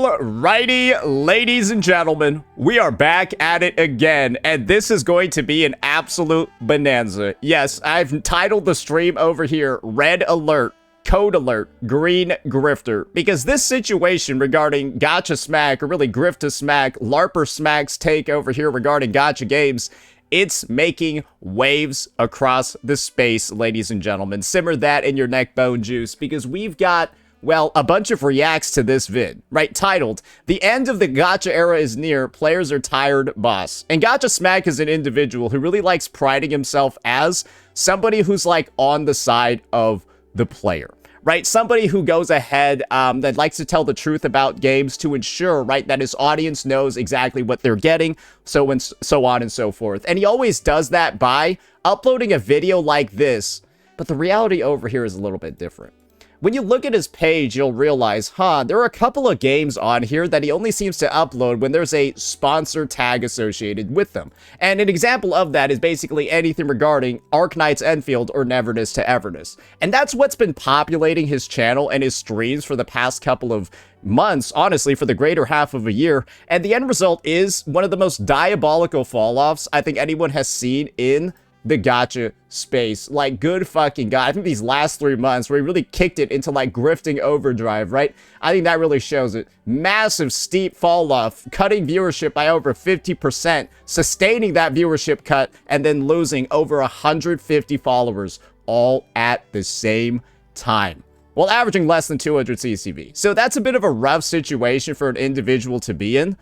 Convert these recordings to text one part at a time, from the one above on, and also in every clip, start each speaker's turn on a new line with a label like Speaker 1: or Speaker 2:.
Speaker 1: Alrighty, ladies and gentlemen, we are back at it again, and this is going to be an absolute bonanza. Yes, I've titled the stream over here, Red Alert, Code Alert, Green Grifter, because this situation regarding Gacha Smack, or really Grifta Smack, LARPer Smack's take over here regarding Gacha games, it's making waves across the space, ladies and gentlemen. Simmer that in your neck bone juice, because we've got, well, a bunch of reacts to this vid, right? Titled, "The End of the Gacha Era is Near, Players Are Tired, Boss." And Gacha Smack is an individual who really likes priding himself as somebody who's like on the side of the player, right? Somebody who goes ahead, that likes to tell the truth about games to ensure, right, that his audience knows exactly what they're getting, so on and so forth. And he always does that by uploading a video like this. But the reality over here is a little bit different. When you look at his page, you'll realize, there are a couple of games on here that he only seems to upload when there's a sponsor tag associated with them. And an example of that is basically anything regarding Arknight's Enfield or Neverness to Everness. And that's what's been populating his channel and his streams for the past couple of months, honestly, for the greater half of a year. And the end result is one of the most diabolical fall-offs I think anyone has seen in the gacha space. Like, good fucking god. I think these last 3 months where he really kicked it into like grifting overdrive, right? I think that really shows it. Massive steep fall off, cutting viewership by over 50%, sustaining that viewership cut, and then losing over 150 followers all at the same time, while averaging less than 200 CCV. So that's a bit of a rough situation for an individual to be in.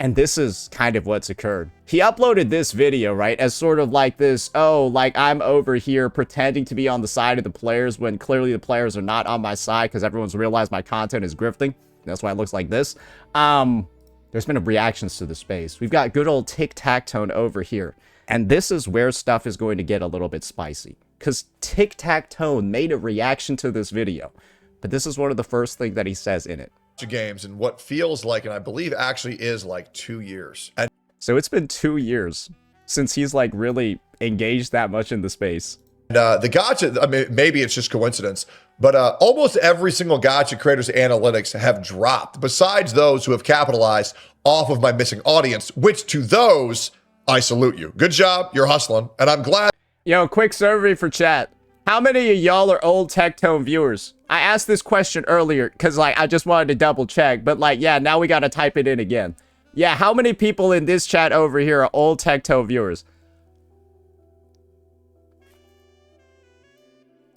Speaker 1: And this is kind of what's occurred. He uploaded this video, right, as sort of like this, oh, like I'm over here pretending to be on the side of the players when clearly the players are not on my side because everyone's realized my content is grifting. That's why it looks like this. There's been reactions to the space. We've got good old Tectone over here. And this is where stuff is going to get a little bit spicy, because Tectone made a reaction to this video. But this is one of the first things that he says in it.
Speaker 2: Games in what feels like, and I believe actually is like 2 years. And
Speaker 1: so it's been 2 years since he's like really engaged that much in the space.
Speaker 2: The gacha, I mean, maybe it's just coincidence, but almost every single gacha creator's analytics have dropped, besides those who have capitalized off of my missing audience, which to those, I salute you. Good job, you're hustling, and I'm glad.
Speaker 1: Yo, quick survey for chat. How many of y'all are old Tectone viewers? I asked this question earlier because, like, I just wanted to double check. But, like, yeah, now we got to type it in again. Yeah, how many people in this chat over here are old Tectone viewers?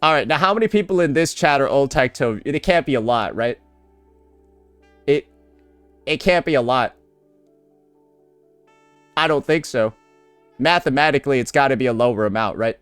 Speaker 1: All right, now how many people in this chat are old Tectone? It can't be a lot, right? It can't be a lot. I don't think so. Mathematically, it's got to be a lower amount, right?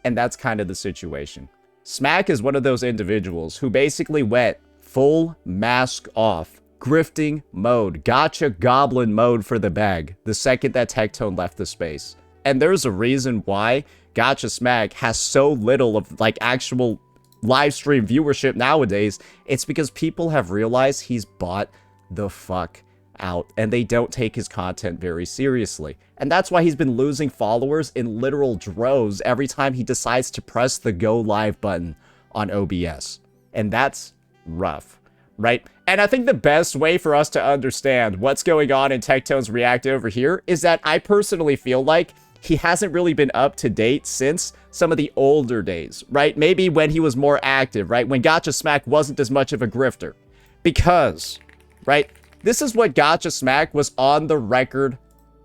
Speaker 1: And that's kind of the situation. Smack is one of those individuals who basically went full mask off, grifting mode, gacha goblin mode for the bag the second that Tectone left the space. And there's a reason why Gacha Smack has so little of like actual live stream viewership nowadays. It's because people have realized he's bought the fuck out and they don't take his content very seriously. And that's why he's been losing followers in literal droves every time he decides to press the go live button on OBS. And that's rough, right? And I think the best way for us to understand what's going on in Tectone's react over here is that I personally feel like he hasn't really been up to date since some of the older days, right? Maybe when he was more active, right? When Gacha Smack wasn't as much of a grifter. Because, right? This is what Gacha Smack was on the record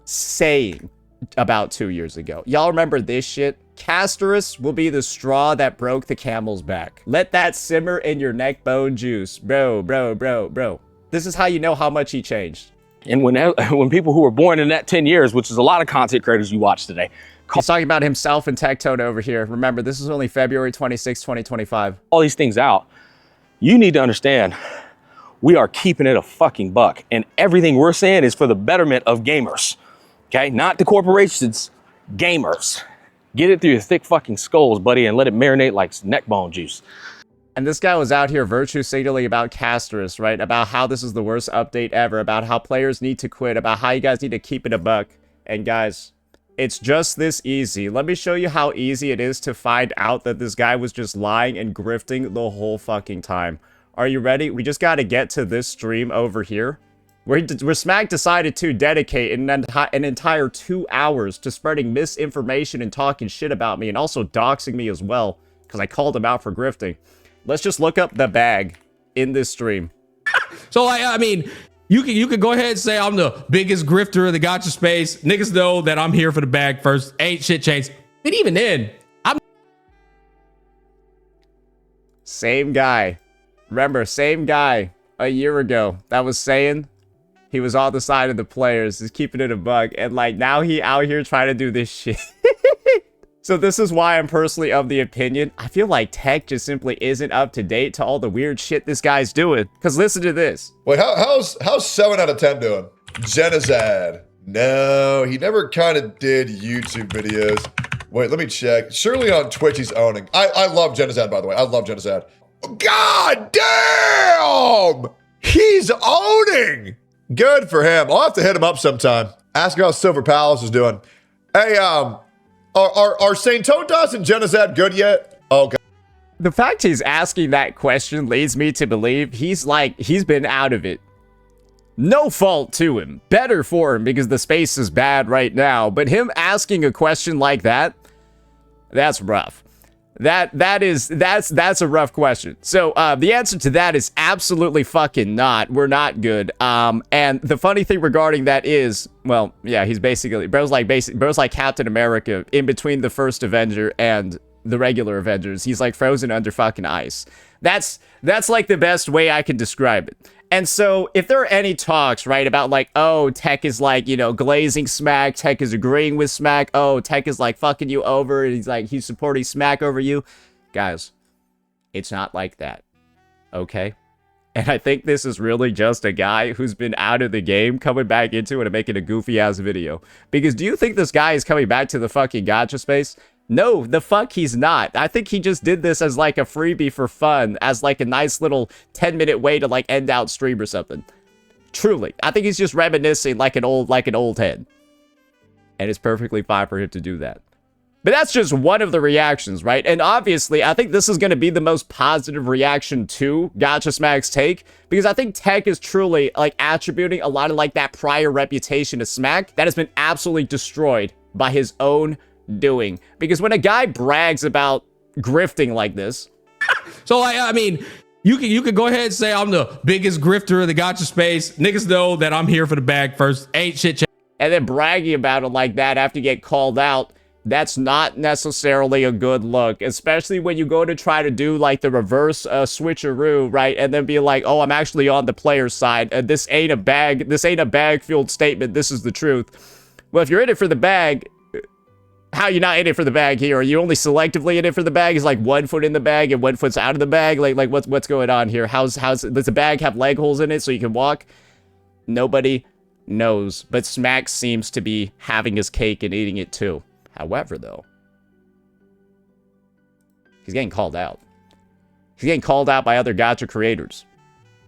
Speaker 1: saying about 2 years ago. Y'all remember this shit? Castorus will be the straw that broke the camel's back. Let that simmer in your neck bone juice. Bro. This is how you know how much he changed.
Speaker 3: And when people who were born in that 10 years, which is a lot of content creators you watch today.
Speaker 1: He's talking about himself and Tectone over here. Remember, this is only February 26, 2025.
Speaker 3: All these things out. You need to understand, we are keeping it a fucking buck. And everything we're saying is for the betterment of gamers. Okay? Not the corporations, gamers. Get it through your thick fucking skulls, buddy, and let it marinate like neck bone juice.
Speaker 1: And this guy was out here virtue signaling about Castorus, right? About how this is the worst update ever, about how players need to quit, about how you guys need to keep it a buck. And guys, it's just this easy. Let me show you how easy it is to find out that this guy was just lying and grifting the whole fucking time. Are you ready? We just got to get to this stream over here. Where Smack decided to dedicate an entire 2 hours to spreading misinformation and talking shit about me, and also doxing me as well, because I called him out for grifting. Let's just look up the bag in this stream.
Speaker 4: So, like, I mean, you can go ahead and say I'm the biggest grifter of the gacha space. Niggas know that I'm here for the bag first. Ain't shit changed. But even then, I'm...
Speaker 1: Same guy. Remember, same guy a year ago that was saying he was on the side of the players, he's keeping it a bug, and like now he out here trying to do this shit. So this is why I'm personally of the opinion, I feel like tech just simply isn't up to date to all the weird shit this guy's doing. Cause listen to this.
Speaker 2: Wait, how's 7 out of 10 doing? Genizad. No, he never kind of did YouTube videos. Wait, let me check. Surely on Twitch he's owning. I love Genizad, by the way. I love Genizad. God damn! He's owning! Good for him. I'll have to hit him up sometime. Ask him how Silver Palace is doing. Hey, are Saint Totas and Genizad good yet? Oh, God.
Speaker 1: The fact he's asking that question leads me to believe he's been out of it. No fault to him. Better for him because the space is bad right now. But him asking a question like that, that's rough. That's a rough question. So the answer to that is absolutely fucking not. We're not good. And the funny thing regarding that is, well, yeah, he's basically bro's like Captain America in between the first Avenger and the regular Avengers. He's like frozen under fucking ice. That's like the best way I can describe it. And so if there are any talks, right, about like, oh, Tech is like, you know, glazing Smack, Tech is agreeing with Smack, oh, Tech is like fucking you over, and he's supporting Smack over you. Guys, it's not like that, okay? And I think this is really just a guy who's been out of the game coming back into it and making a goofy ass video. Because do you think this guy is coming back to the fucking gacha space? No, the fuck he's not. I think he just did this as like a freebie for fun, as like a nice little 10-minute way to like end out stream or something. Truly, I think he's just reminiscing like an old head. And it's perfectly fine for him to do that. But that's just one of the reactions, right? And obviously, I think this is going to be the most positive reaction to Gacha Smack's take, because I think Tech is truly like attributing a lot of like that prior reputation to Smack that has been absolutely destroyed by his own doing. Because when a guy brags about grifting like this,
Speaker 4: So, like, I mean, you can go ahead and say I'm the biggest grifter of the gacha space. Niggas know that I'm here for the bag first. Ain't shit changed.
Speaker 1: and then bragging about it like that after you get called out, that's not necessarily a good look, especially when you go to try to do like the reverse switcheroo, right? And then be like, oh, I'm actually on the player's side. This ain't a bag-filled statement. This is the truth. Well, if you're in it for the bag, how are you not in it for the bag here? Are you only selectively in it for the bag? Is like 1 foot in the bag and 1 foot's out of the bag? Like what's going on here? Does the bag have leg holes in it so you can walk? Nobody knows, but Smack seems to be having his cake and eating it too. However, though, he's getting called out. He's getting called out by other gacha creators.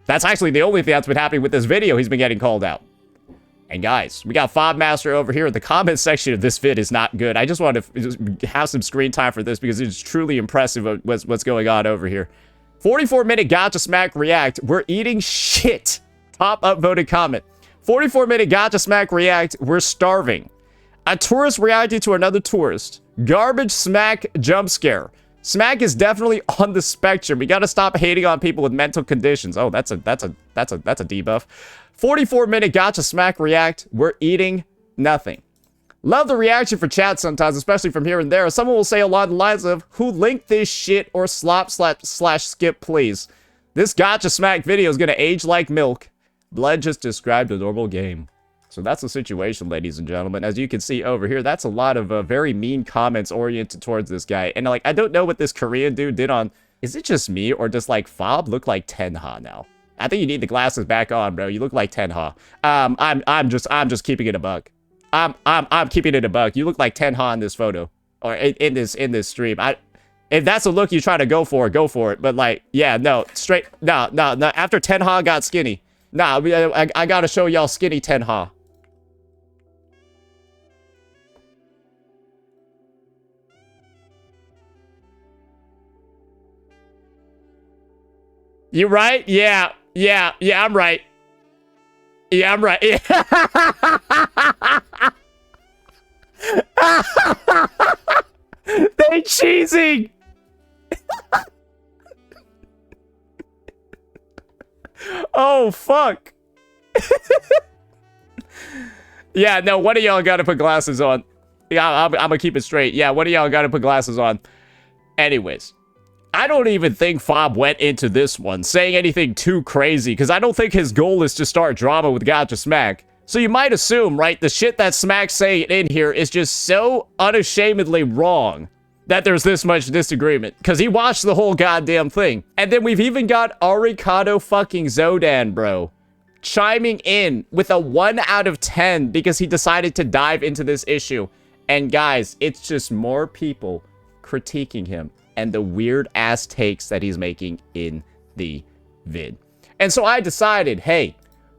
Speaker 1: That's actually the only thing that's been happening with this video. He's been getting called out. And guys, we got Fob Master over here. The comment section of this vid is not good. I just want to have some screen time for this because it's truly impressive what's going on over here. 44-minute Gacha Smack react. We're eating shit. Top upvoted comment. 44-minute Gacha Smack react. We're starving. A tourist reacting to another tourist. Garbage Smack jump scare. Smack is definitely on the spectrum. We gotta stop hating on people with mental conditions. Oh, that's a debuff. 44-minute Gacha Smack react. We're eating nothing. Love the reaction for chat sometimes, especially from here and there. Someone will say along the lines of, who linked this shit or slop/skip please. This Gacha Smack video is gonna age like milk. Blood just described a normal game. So that's the situation, ladies and gentlemen. As you can see over here, that's a lot of very mean comments oriented towards this guy. And like, I don't know what this Korean dude did on... Is it just me, or does like Fob look like Tenha now? I think you need the glasses back on, bro. You look like Tenha. I'm just keeping it a buck. I'm keeping it a buck. You look like Tenha in this photo, or in this stream. If that's a look you try to go for it. But like, yeah, no, straight, no. After Tenha got skinny, nah, I gotta show y'all skinny Tenha. You right? Yeah, I'm right. Yeah, I'm right. Yeah. They cheesing. Oh, fuck. Yeah, no, one of y'all gotta put glasses on. Yeah, I'm gonna keep it straight. Yeah, one of y'all gotta put glasses on. Anyways, I don't even think Fob went into this one saying anything too crazy, because I don't think his goal is to start drama with Gacha Smack. So you might assume, right, the shit that Smack's saying in here is just so unashamedly wrong that there's this much disagreement, because he watched the whole goddamn thing. And then we've even got Arikado fucking Zodan, bro, chiming in with a 1 out of 10 because he decided to dive into this issue. And guys, it's just more people critiquing him and the weird ass takes that he's making in the vid. And so I decided, hey,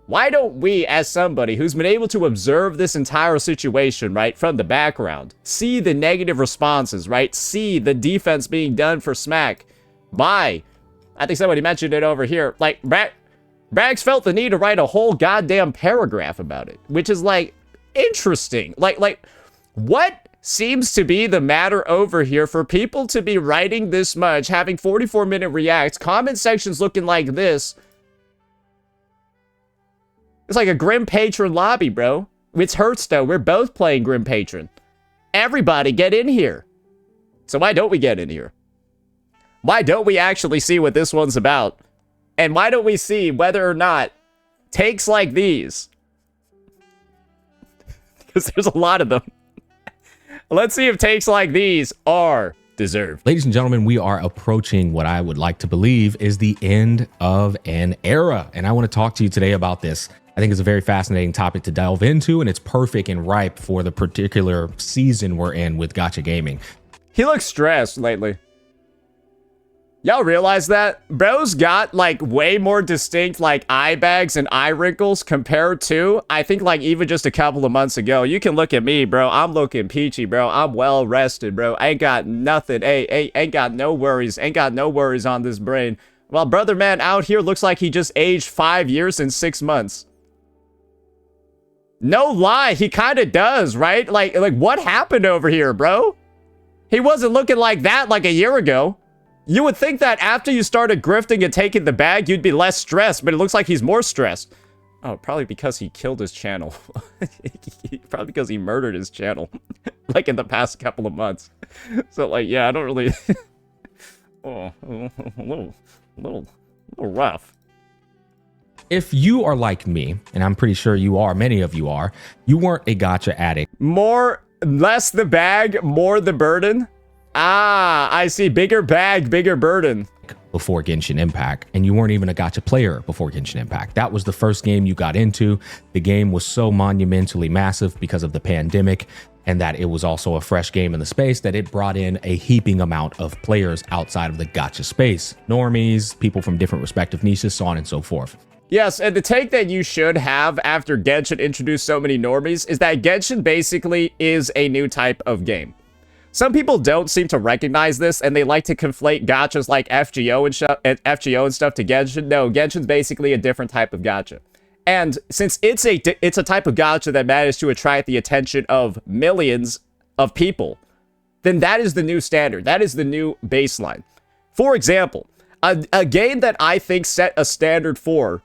Speaker 1: why don't we, as somebody who's been able to observe this entire situation, right, from the background, see the negative responses, right, see the defense being done for Smack by, I think somebody mentioned it over here, like, Brags felt the need to write a whole goddamn paragraph about it, which is, like, interesting. Like, what seems to be the matter over here for people to be writing this much, having 44-minute reacts, comment sections looking like this? It's like a Grim Patron lobby, bro. It's Hearthstone. We're both playing Grim Patron. Everybody get in here. So why don't we get in here? Why don't we actually see what this one's about? And why don't we see whether or not takes like these, because there's a lot of them. Let's see if takes like these are deserved.
Speaker 4: Ladies and gentlemen, we are approaching what I would like to believe is the end of an era. And I want to talk to you today about this. I think it's a very fascinating topic to delve into, and it's perfect and ripe for the particular season we're in with Gacha Gaming.
Speaker 1: He looks stressed lately. Y'all realize that? Bro's got, like, way more distinct, like, eye bags and eye wrinkles compared to, I think, like, even just a couple of months ago. You can look at me, bro. I'm looking peachy, bro. I'm well rested, bro. Ain't got nothing. Ain't got no worries. Ain't got no worries on this brain. Well, brother man out here looks like he just aged 5 years and 6 months. No lie, he kind of does, right? Like, what happened over here, bro? He wasn't looking like that like a year ago. You would think that after you started grifting and taking the bag, you'd be less stressed, but it looks like he's more stressed. Oh, probably because he killed his channel. Probably because he murdered his channel, like in the past couple of months. So, like, yeah, I don't really... oh, a little rough.
Speaker 4: If you are like me, and I'm pretty sure you are, many of you are, you weren't a gacha addict.
Speaker 1: Less the bag, more the burden. Ah, I see. Bigger bag, bigger burden.
Speaker 4: Before Genshin Impact, and you weren't even a gacha player before Genshin Impact. That was the first game you got into. The game was so monumentally massive because of the pandemic, and that it was also a fresh game in the space, that it brought in a heaping amount of players outside of the gacha space. Normies, people from different respective niches, so on and so forth.
Speaker 1: Yes, and the take that you should have after Genshin introduced so many normies is that Genshin basically is a new type of game. Some people don't seem to recognize this, and they like to conflate gachas like FGO and stuff to Genshin. No, Genshin's basically a different type of gacha. And since it's a type of gacha that managed to attract the attention of millions of people, then that is the new standard. That is the new baseline. For example, a game that I think set a standard for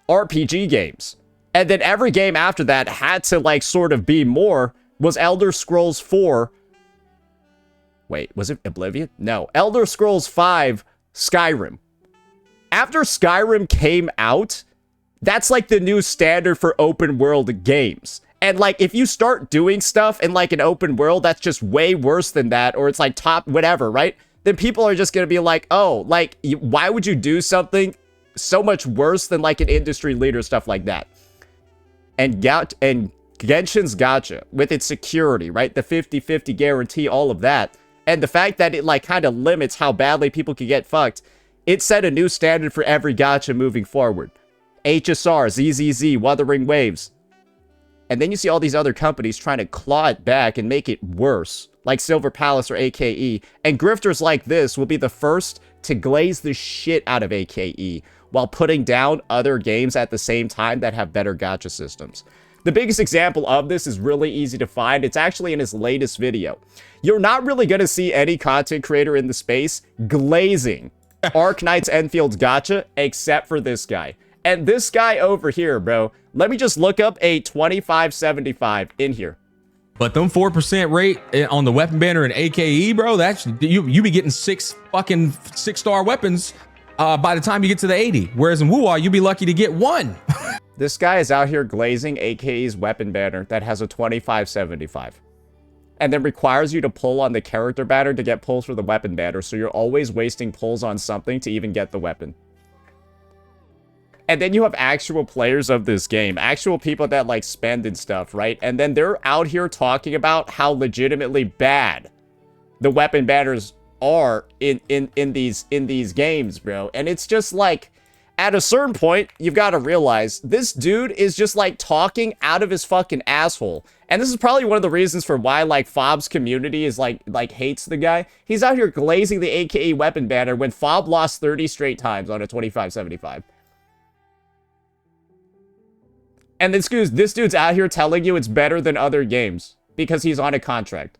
Speaker 1: RPG games, and then every game after that had to, like, sort of be more, was Elder Scrolls 4. Wait, was it Oblivion? No, Elder Scrolls 5 Skyrim. After Skyrim came out, that's like the new standard for open world games. And, like, if you start doing stuff in, like, an open world that's just way worse than that, or it's like top whatever, right? Then people are just gonna be like, oh, like, why would you do something so much worse than, like, an industry leader, stuff like that? And Genshin's gacha, with its security, right? The 50-50 guarantee, all of that. And the fact that it, like, kind of limits how badly people can get fucked, it set a new standard for every gacha moving forward. HSR, ZZZ, Wuthering Waves. And then you see all these other companies trying to claw it back and make it worse, like Silver Palace or AKE. And grifters like this will be the first to glaze the shit out of AKE while putting down other games at the same time that have better gacha systems. The biggest example of this is really easy to find. It's actually in his latest video. You're not really going to see any content creator in the space glazing Arknight's Enfield's gacha except for this guy. And this guy over here, bro, let me just look up a 2575 in here.
Speaker 4: But them 4% rate on the weapon banner and AKE, bro, that's you be getting 6-star weapons by the time you get to the 80. Whereas in WoWA, you'd be lucky to get 1.
Speaker 1: This guy is out here glazing AKE's weapon banner that has a 2575. And then requires you to pull on the character banner to get pulls for the weapon banner, so you're always wasting pulls on something to even get the weapon. And then you have actual players of this game, actual people that like spend and stuff, right? And then they're out here talking about how legitimately bad the weapon banners are in these games, bro. And it's just like, at a certain point, you've got to realize this dude is just like talking out of his fucking asshole. And this is probably one of the reasons for why like Fob's community is like hates the guy. He's out here glazing the AKE weapon banner when Fob lost 30 straight times on a 2575. And this dude's out here telling you it's better than other games because he's on a contract.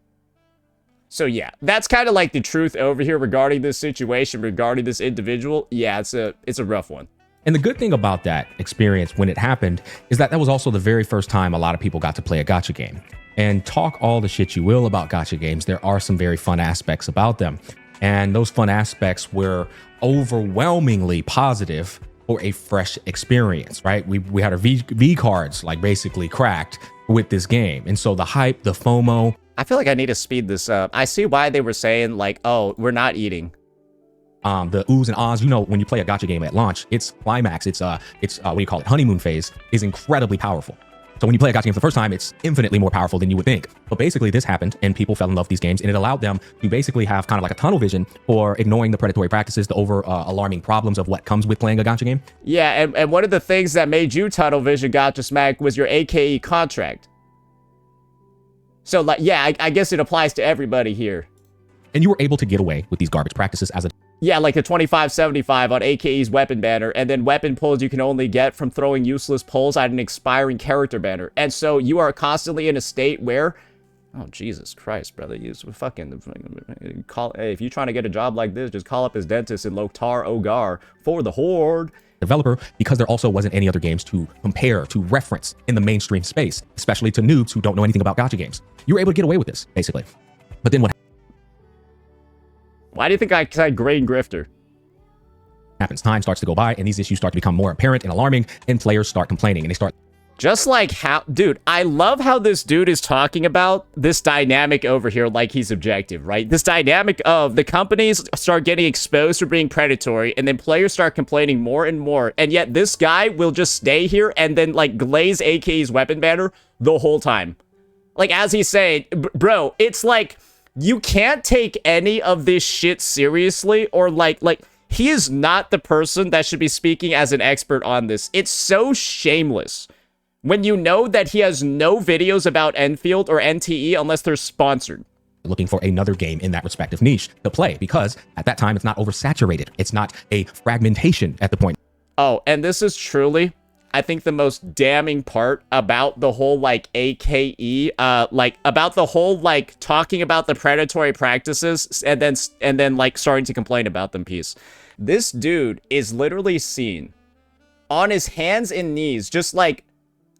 Speaker 1: So yeah, that's kind of like the truth over here regarding this situation, regarding this individual. Yeah, it's a rough one.
Speaker 4: And the good thing about that experience when it happened is that was also the very first time a lot of people got to play a gacha game. And talk all the shit you will about gacha games, there are some very fun aspects about them. And those fun aspects were overwhelmingly positive for a fresh experience, right? We had our V cards like basically cracked with this game. And so the hype, the FOMO.
Speaker 1: I feel like I need to speed this up. I see why they were saying like, oh, we're not eating.
Speaker 4: The oohs and ahs, you know, when you play a gacha game at launch, its climax, it's what do you call it, honeymoon phase, is incredibly powerful. So when you play a gacha game for the first time, it's infinitely more powerful than you would think. But basically this happened and people fell in love with these games, and it allowed them to basically have kind of like a tunnel vision for ignoring the predatory practices, the alarming problems of what comes with playing a gacha game.
Speaker 1: Yeah, and one of the things that made you tunnel vision gacha smack was your AKE contract. So like, yeah, I guess it applies to everybody here.
Speaker 4: And you were able to get away with these garbage practices as a...
Speaker 1: Yeah, like the 2575 on AKE's weapon banner, and then weapon pulls you can only get from throwing useless pulls at an expiring character banner. And so you are constantly in a state where, oh, Jesus Christ, brother, you fucking call, hey, if you're trying to get a job like this, just call up his dentist in Loktar Ogar for the Horde.
Speaker 4: Developer, because there also wasn't any other games to compare, to reference in the mainstream space, especially to noobs who don't know anything about gacha games. You were able to get away with this, basically. But then what
Speaker 1: Why do you think I said grain grifter?
Speaker 4: happens? Time starts to go by, and these issues start to become more apparent and alarming, and players start complaining, and they start...
Speaker 1: Just like how, dude, I love how this dude is talking about this dynamic over here like he's objective, right? This dynamic of the companies start getting exposed for being predatory, and then players start complaining more and more, and yet this guy will just stay here and then, like, glaze AK's weapon banner the whole time. Like, as he's saying, bro, it's like, you can't take any of this shit seriously, or, like, he is not the person that should be speaking as an expert on this. It's so shameless. When you know that he has no videos about Enfield or NTE unless they're sponsored.
Speaker 4: Looking for another game in that respective niche to play, because at that time it's not oversaturated. It's not a fragmentation at the point.
Speaker 1: Oh, and this is truly, I think, the most damning part about the whole, like, AKE, about the whole, like, talking about the predatory practices and then like starting to complain about them piece. This dude is literally seen on his hands and knees, just like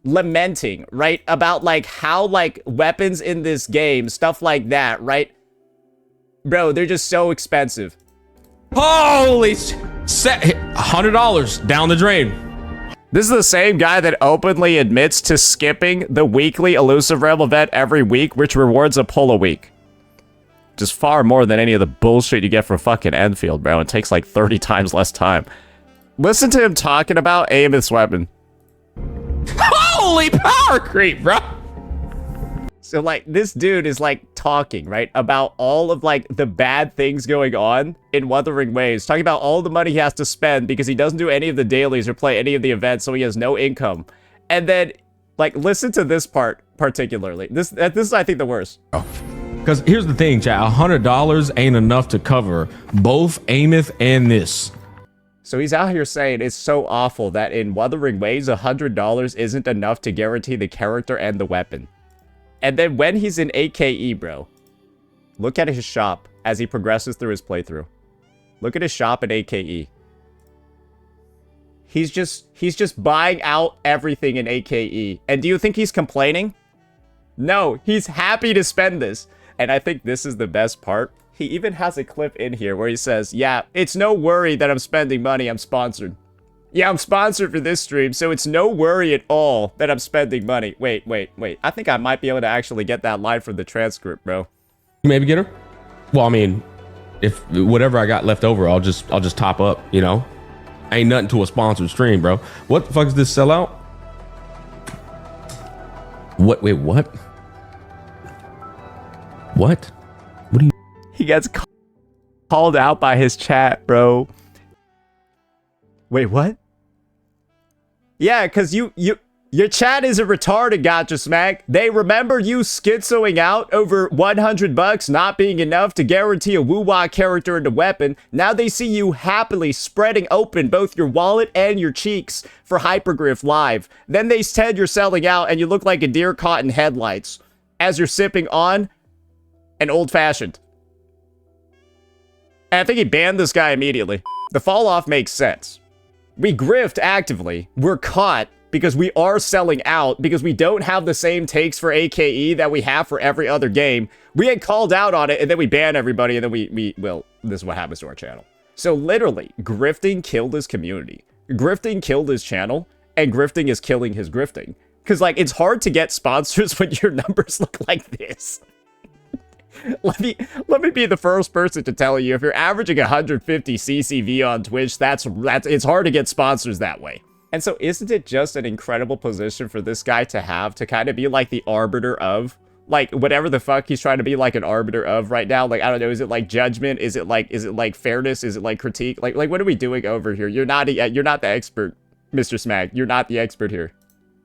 Speaker 1: lamenting, right, about like how like weapons in this game, stuff like that, right, bro, they're just so expensive.
Speaker 4: Holy $100 down the drain.
Speaker 1: This is the same guy that openly admits to skipping the weekly elusive realm event every week, which rewards a pull a week. Just far more than any of the bullshit you get from fucking Enfield, bro. It takes like 30 times less time. Listen to him talking about Ameth's weapon.
Speaker 4: Holy power creep, bro.
Speaker 1: So, like, this dude is, like, talking, right, about all of, like, the bad things going on in Wuthering Waves. Talking about all the money he has to spend because he doesn't do any of the dailies or play any of the events, so he has no income. And then, like, listen to this part particularly. This is, I think, the worst.
Speaker 4: Because here's the thing, chat. $100 ain't enough to cover both Ameth and this.
Speaker 1: So he's out here saying it's so awful that in Wuthering Waves, $100 isn't enough to guarantee the character and the weapon. And then when he's in AKE, bro, look at his shop as he progresses through his playthrough. Look at his shop at AKE. He's just buying out everything in AKE. And do you think he's complaining? No, he's happy to spend this. And I think this is the best part. He even has a clip in here where he says, yeah, it's no worry that I'm spending money, I'm sponsored. Yeah, I'm sponsored for this stream, so it's no worry at all that I'm spending money. Wait. I think I might be able to actually get that line from the transcript, bro.
Speaker 4: You maybe get her? Well, I mean, if whatever I got left over, I'll just top up, you know? Ain't nothing to a sponsored stream, bro. What the fuck is this sellout? What? Wait, what? What? What do you...
Speaker 1: He gets called out by his chat, bro. Wait, what? Yeah, because your chat is a retarded, Gacha Smack. They remember you schizoing out over $100 not being enough to guarantee a woo-wah character and a weapon. Now they see you happily spreading open both your wallet and your cheeks for Hypergriff Live. Then they said you're selling out and you look like a deer caught in headlights as you're sipping on an old-fashioned. And I think he banned this guy immediately. The fall off makes sense. We grift actively. We're caught because we are selling out because we don't have the same takes for AKE that we have for every other game. We get called out on it and then we ban everybody and then well, this is what happens to our channel. So literally, grifting killed his community. Grifting killed his channel and grifting is killing his grifting. Because like, it's hard to get sponsors when your numbers look like this. Let me be the first person to tell you, if you're averaging 150 CCV on Twitch, it's hard to get sponsors that way. And so isn't it just an incredible position for this guy to have, to kind of be like the arbiter of, like, whatever the fuck he's trying to be like an arbiter of right now? Like, I don't know, is it like judgment? Is it like fairness? Is it like critique? Like what are we doing over here? You're not the expert, Mr. Smack. You're not the expert here.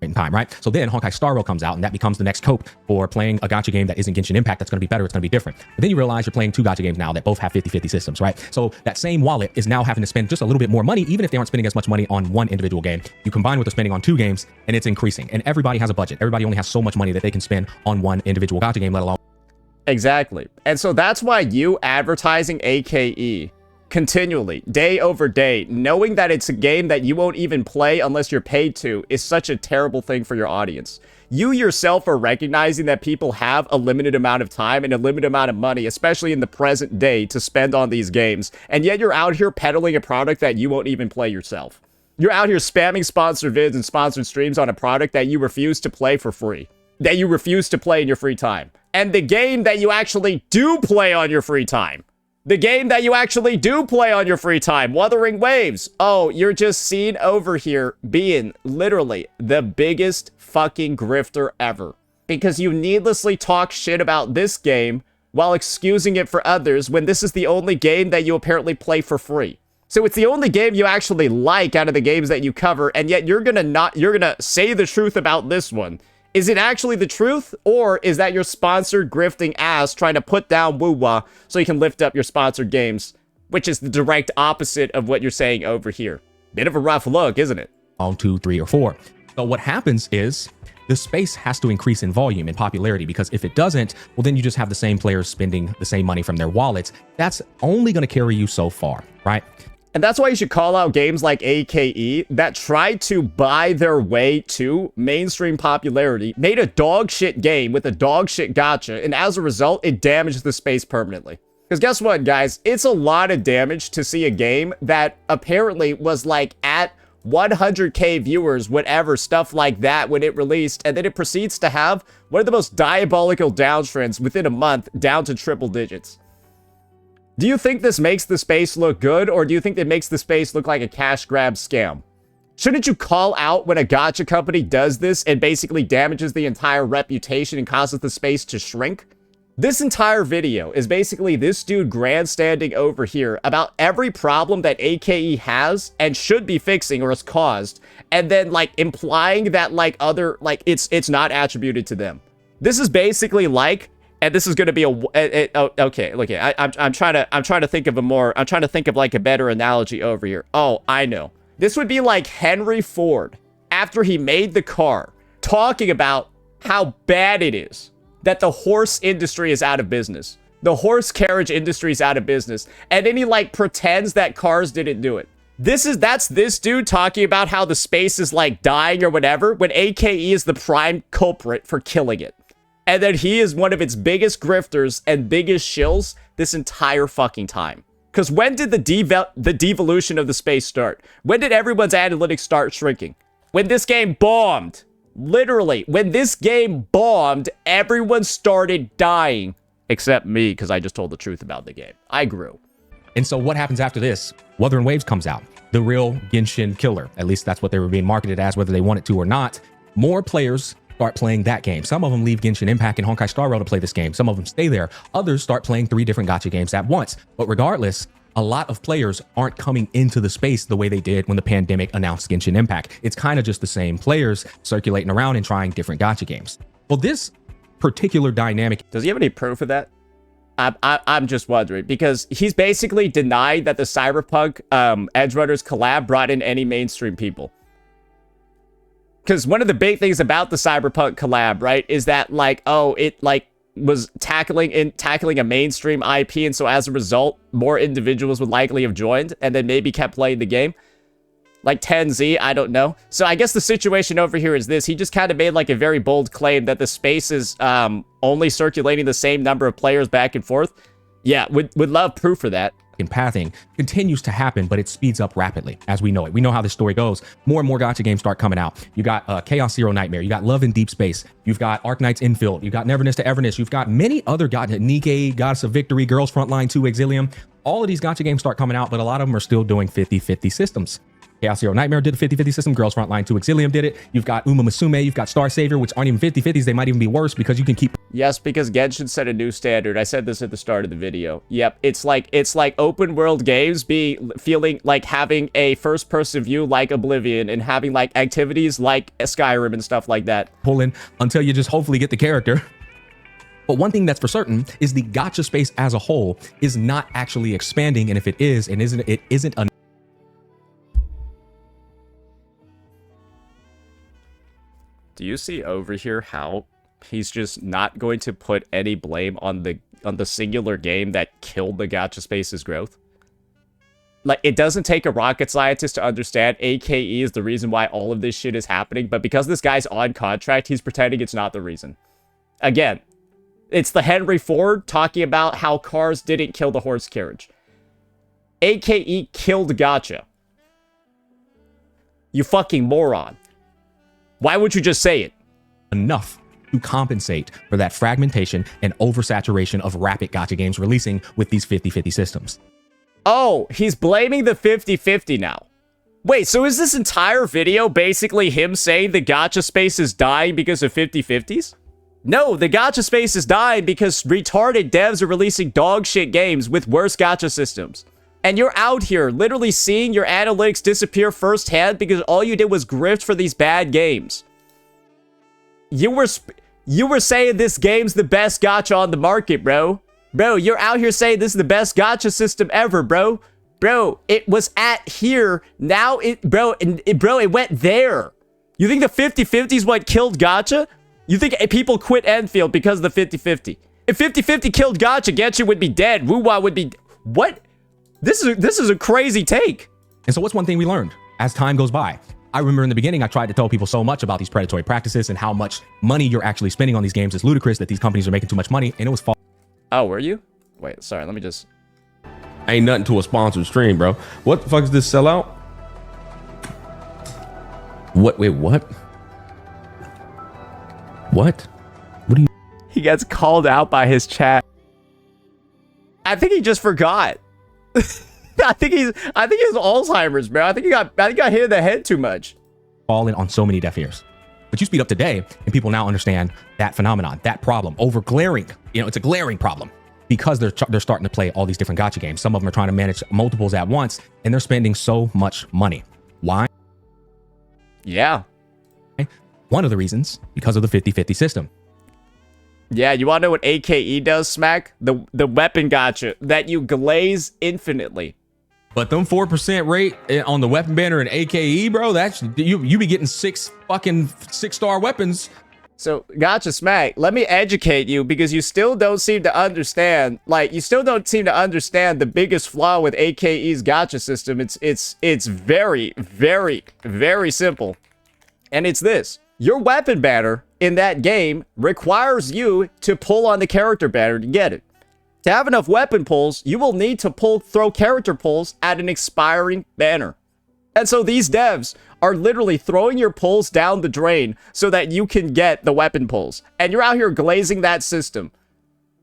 Speaker 4: In time, right? So then Honkai Star Rail comes out and that becomes the next cope for playing a gacha game that isn't Genshin Impact. That's going to be better. It's going to be different. But then you realize you're playing two gacha games now that both have 50-50 systems, right? So that same wallet is now having to spend just a little bit more money, even if they aren't spending as much money on one individual game. You combine with the spending on two games and it's increasing. And everybody has a budget. Everybody only has so much money that they can spend on one individual gacha game, let alone.
Speaker 1: Exactly. And so that's why you advertising AKE continually, day over day, knowing that it's a game that you won't even play unless you're paid to, is such a terrible thing for your audience. You yourself are recognizing that people have a limited amount of time and a limited amount of money, especially in the present day, to spend on these games, and yet you're out here peddling a product that you won't even play yourself. You're out here spamming sponsored vids and sponsored streams on a product that you refuse to play for free, that you refuse to play in your free time. And the game that you actually do play on your free time, the game that you actually do play on your free time, Wuthering Waves. Oh, you're just seen over here being literally the biggest fucking grifter ever. Because you needlessly talk shit about this game while excusing it for others when this is the only game that you apparently play for free. So it's the only game you actually like out of the games that you cover, and yet you're gonna say the truth about this one. Is it actually the truth, or is that your sponsored grifting ass trying to put down woo-wah so you can lift up your sponsored games, which is the direct opposite of what you're saying over here? Bit of a rough look, isn't it?
Speaker 4: On 2, 3, or 4. So what happens is the space has to increase in volume and popularity, because if it doesn't, well, then you just have the same players spending the same money from their wallets. That's only going to carry you so far, right?
Speaker 1: And that's why you should call out games like AKE that tried to buy their way to mainstream popularity, made a dog shit game with a dog shit gacha, and as a result, it damaged the space permanently. Because guess what, guys? It's a lot of damage to see a game that apparently was like at 100k viewers, whatever, stuff like that when it released, and then it proceeds to have one of the most diabolical downtrends within a month, down to triple digits. Do you think this makes the space look good, or do you think it makes the space look like a cash grab scam? Shouldn't you call out when a gacha company does this and basically damages the entire reputation and causes the space to shrink? This entire video is basically this dude grandstanding over here about every problem that AKE has and should be fixing or has caused, and then like implying that like other, like it's not attributed to them. This is basically like and this is going to be okay. Look, I'm trying to think of like a better analogy over here. Oh, I know. This would be like Henry Ford after he made the car, talking about how bad it is that the horse industry is out of business. The horse carriage industry is out of business. And then he like pretends that cars didn't do it. That's this dude talking about how the space is like dying or whatever, when AKE is the prime culprit for killing it. And then he is one of its biggest grifters and biggest shills this entire fucking time. Because when did the devolution of the space start? When did everyone's analytics start shrinking? When this game bombed. Literally, when this game bombed, everyone started dying. Except me, because I just told the truth about the game. I grew.
Speaker 4: And so what happens after this? Wuthering Waves comes out, the real Genshin killer. At least that's what they were being marketed as, whether they wanted to or not. More players start playing that game. Some of them leave Genshin Impact and Honkai Star Rail to play this game. Some of them stay there. Others start playing 3 different gacha games at once. But regardless, a lot of players aren't coming into the space the way they did when the pandemic announced Genshin Impact. It's kind of just the same players circulating around and trying different gacha games. Well, this particular dynamic.
Speaker 1: Does he have any proof of that? I'm just wondering, because he's basically denied that the Cyberpunk Edgerunners collab brought in any mainstream people. Because one of the big things about the Cyberpunk collab, right, is that like, oh, it like was tackling a mainstream IP, and so as a result, more individuals would likely have joined and then maybe kept playing the game. Like 10Z, I don't know. So I guess the situation over here is this. He just kind of made like a very bold claim that the space is only circulating the same number of players back and forth. Yeah, would love proof for that.
Speaker 4: And pathing continues to happen, but it speeds up rapidly as we know it. We know how this story goes. More and more gacha games start coming out. You got Chaos Zero Nightmare. You got Love in Deep Space. You've got Arknights Infield. You've got Neverness to Everness. You've got many other gacha, Nikke, Goddess of Victory, Girls Frontline 2, Exilium. All of these gacha games start coming out, but a lot of them are still doing 50-50 systems. Chaos Zero Nightmare did a 50-50 system. Girls Frontline 2, Exilium did it. You've got Uma Musume. You've got Star Savior, which aren't even 50-50s. They might even be worse because you can keep...
Speaker 1: Yes, because Genshin set a new standard. I said this at the start of the video. Yep, it's like open world games feeling like having a first person view like Oblivion and having like activities like Skyrim and stuff like that.
Speaker 4: Pull in until you just hopefully get the character. But one thing that's for certain is the gacha space as a whole is not actually expanding, and if it is, it isn't a...
Speaker 1: Do you see over here how he's just not going to put any blame on the singular game that killed the gacha space's growth? Like, it doesn't take a rocket scientist to understand AKE is the reason why all of this shit is happening, but because this guy's on contract, he's pretending it's not the reason. Again, it's the Henry Ford talking about how cars didn't kill the horse carriage. AKE killed gacha. You fucking moron. Why would you just say it?
Speaker 4: Enough to compensate for that fragmentation and oversaturation of rapid gacha games releasing with these 50-50 systems.
Speaker 1: Oh, he's blaming the 50-50 now. Wait, so is this entire video basically him saying the gacha space is dying because of 50-50s? No, the gacha space is dying because retarded devs are releasing dog shit games with worse gacha systems. And you're out here literally seeing your analytics disappear firsthand because all you did was grift for these bad games. You were saying this game's the best gacha on the market, bro. Bro, you're out here saying this is the best gacha system ever, bro. Bro, it was at here. Now it went there. You think the 50-50 is what killed gacha? You think people quit Enfield because of the 50-50? If 50-50 killed gacha, Genshin would be dead. Wuwa would be... What? This is a crazy take.
Speaker 4: And so what's one thing we learned as time goes by? I remember in the beginning, I tried to tell people so much about these predatory practices and how much money you're actually spending on these games is ludicrous, that these companies are making too much money, and it was false.
Speaker 1: Oh, were you? Wait, sorry, let me just...
Speaker 3: Ain't nothing to a sponsored stream, bro. What the fuck is this sellout? What? Wait, what? What? What do you...
Speaker 1: He gets called out by his chat. I think he just forgot. I think he's Alzheimer's, bro. I think he got hit in the head too much.
Speaker 4: Falling on so many deaf ears. But you speed up today, and people now understand that phenomenon, that problem, over glaring. You know, it's a glaring problem because they're starting to play all these different gacha games. Some of them are trying to manage multiples at once, and they're spending so much money. Why?
Speaker 1: Yeah.
Speaker 4: One of the reasons, because of the 50-50 system.
Speaker 1: Yeah, you want to know what AKE does, Smack? The weapon gacha that you glaze infinitely.
Speaker 4: But them 4% rate on the weapon banner and AKE, bro, that's you be getting 6-star weapons.
Speaker 1: So, Gacha Smack, let me educate you because you still don't seem to understand. Like, you still don't seem to understand the biggest flaw with AKE's gacha system. It's very, very, very simple. And it's this. Your weapon banner in that game requires you to pull on the character banner to get it. To have enough weapon pulls, you will need to throw character pulls at an expiring banner. And so these devs are literally throwing your pulls down the drain so that you can get the weapon pulls. And you're out here glazing that system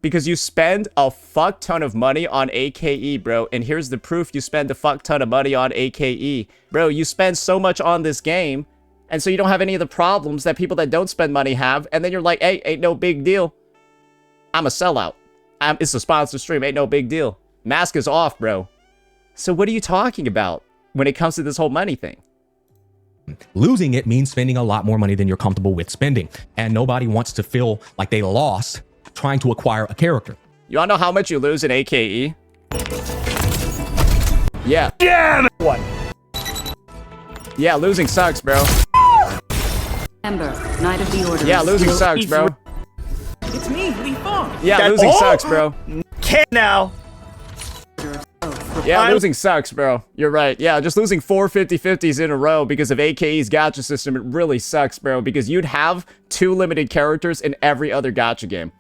Speaker 1: because you spend a fuck ton of money on AKE, bro. And here's the proof you spend a fuck ton of money on AKE. Bro, you spend so much on this game, and so you don't have any of the problems that people that don't spend money have. And then you're like, hey, ain't no big deal. I'm a sellout. It's a sponsored stream. Ain't no big deal. Mask is off, bro. So what are you talking about when it comes to this whole money thing?
Speaker 4: Losing it means spending a lot more money than you're comfortable with spending. And nobody wants to feel like they lost trying to acquire a character.
Speaker 1: You wanna know how much you lose in AKE? Yeah.
Speaker 5: Damn it! What?
Speaker 1: Yeah, losing sucks, bro.
Speaker 6: Ember, Knight of the Order.
Speaker 1: Yeah, losing sucks, bro.
Speaker 5: It's me, Lee Fong.
Speaker 1: Yeah, losing sucks, bro.
Speaker 5: Can't now.
Speaker 1: Yeah, losing sucks, bro. You're right. Yeah, just losing 4 50-50s in a row because of AKE's gacha system, it really sucks, bro, because you'd have 2 limited characters in every other gacha game.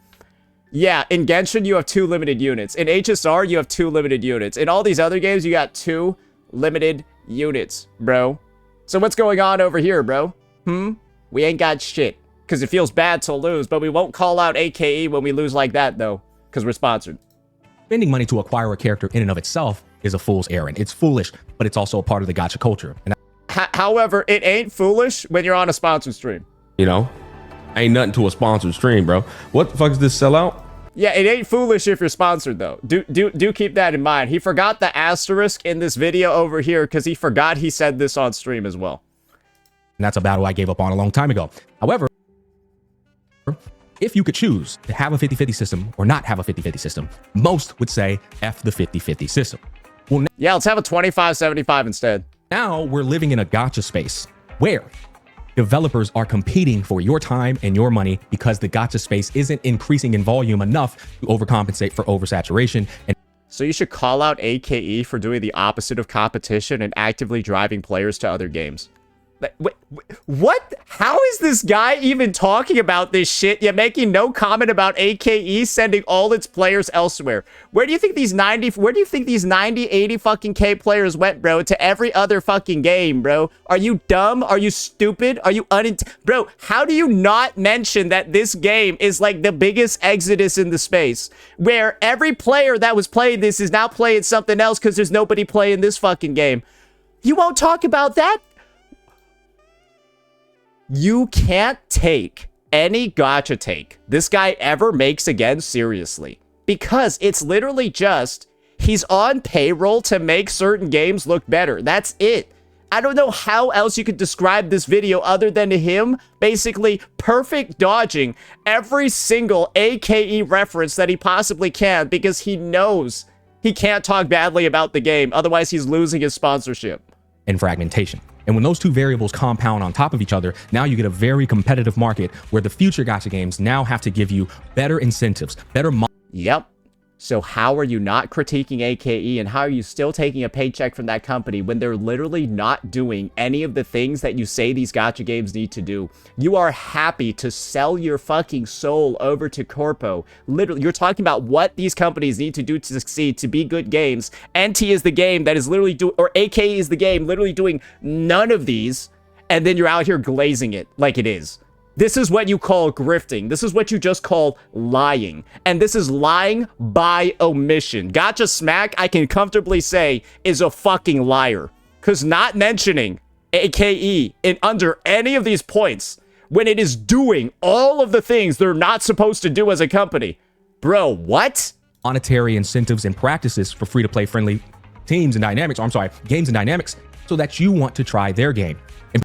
Speaker 1: Yeah, in Genshin, you have 2 limited units. In HSR, you have 2 limited units. In all these other games, you got 2 limited units, bro. So what's going on over here, bro? We ain't got shit. Because it feels bad to lose, but we won't call out AKE when we lose like that, though, because we're sponsored.
Speaker 4: Spending money to acquire a character in and of itself is a fool's errand. It's foolish, but it's also a part of the gacha culture. And
Speaker 1: however, it ain't foolish when you're on a sponsored stream.
Speaker 7: You know, ain't nothing to a sponsored stream, bro. What the fuck is this sellout?
Speaker 1: Yeah, it ain't foolish if you're sponsored, though. Do keep that in mind. He forgot the asterisk in this video over here because he forgot he said this on stream as well.
Speaker 4: And that's a battle I gave up on a long time ago. However, if you could choose to have a 50-50 system or not have a 50-50 system, most would say F the 50-50 system. Well,
Speaker 1: yeah, let's have a 25-75 instead.
Speaker 4: now we're living in a gacha space where developers are competing for your time and your money because the gacha space isn't increasing in volume enough to overcompensate for oversaturation. And
Speaker 1: so you should call out AKE for doing the opposite of competition and actively driving players to other games. Wait, what? How is this guy even talking about this shit yet making no comment about AKE sending all its players elsewhere? Where do you think these 80 fucking K players went, bro? To every other fucking game, bro? Are you dumb? Are you stupid? Are you Bro, how do you not mention that this game is like the biggest exodus in the space? Where every player that was playing this is now playing something else because there's nobody playing this fucking game. You won't talk about that? You can't take any gacha take this guy ever makes again seriously. Because it's literally just, he's on payroll to make certain games look better. That's it. I don't know how else you could describe this video other than him basically perfect dodging every single AKE reference that he possibly can because he knows he can't talk badly about the game. Otherwise, he's losing his sponsorship.
Speaker 4: and fragmentation. And when those two variables compound on top of each other, now you get a very competitive market where the future gacha games now have to give you better incentives, better
Speaker 1: Yep. So how are you not critiquing AKE and how are you still taking a paycheck from that company when they're literally not doing any of the things that you say these gacha games need to do? You are happy to sell your fucking soul over to Corpo. Literally, you're talking about what these companies need to do to succeed, to be good games. NT is the game that is literally doing, or AKE is the game literally doing none of these, and then you're out here glazing it like it is. This is what you call grifting. This is what you just call lying. And this is lying by omission. Gacha Smack, I can comfortably say, is a fucking liar. Because not mentioning AKE in under any of these points, when it is doing all of the things they're not supposed to do as a company. Bro, what?
Speaker 4: monetary incentives and practices for free-to-play friendly teams and dynamics, or I'm sorry, games and dynamics, so that you want to try their game. And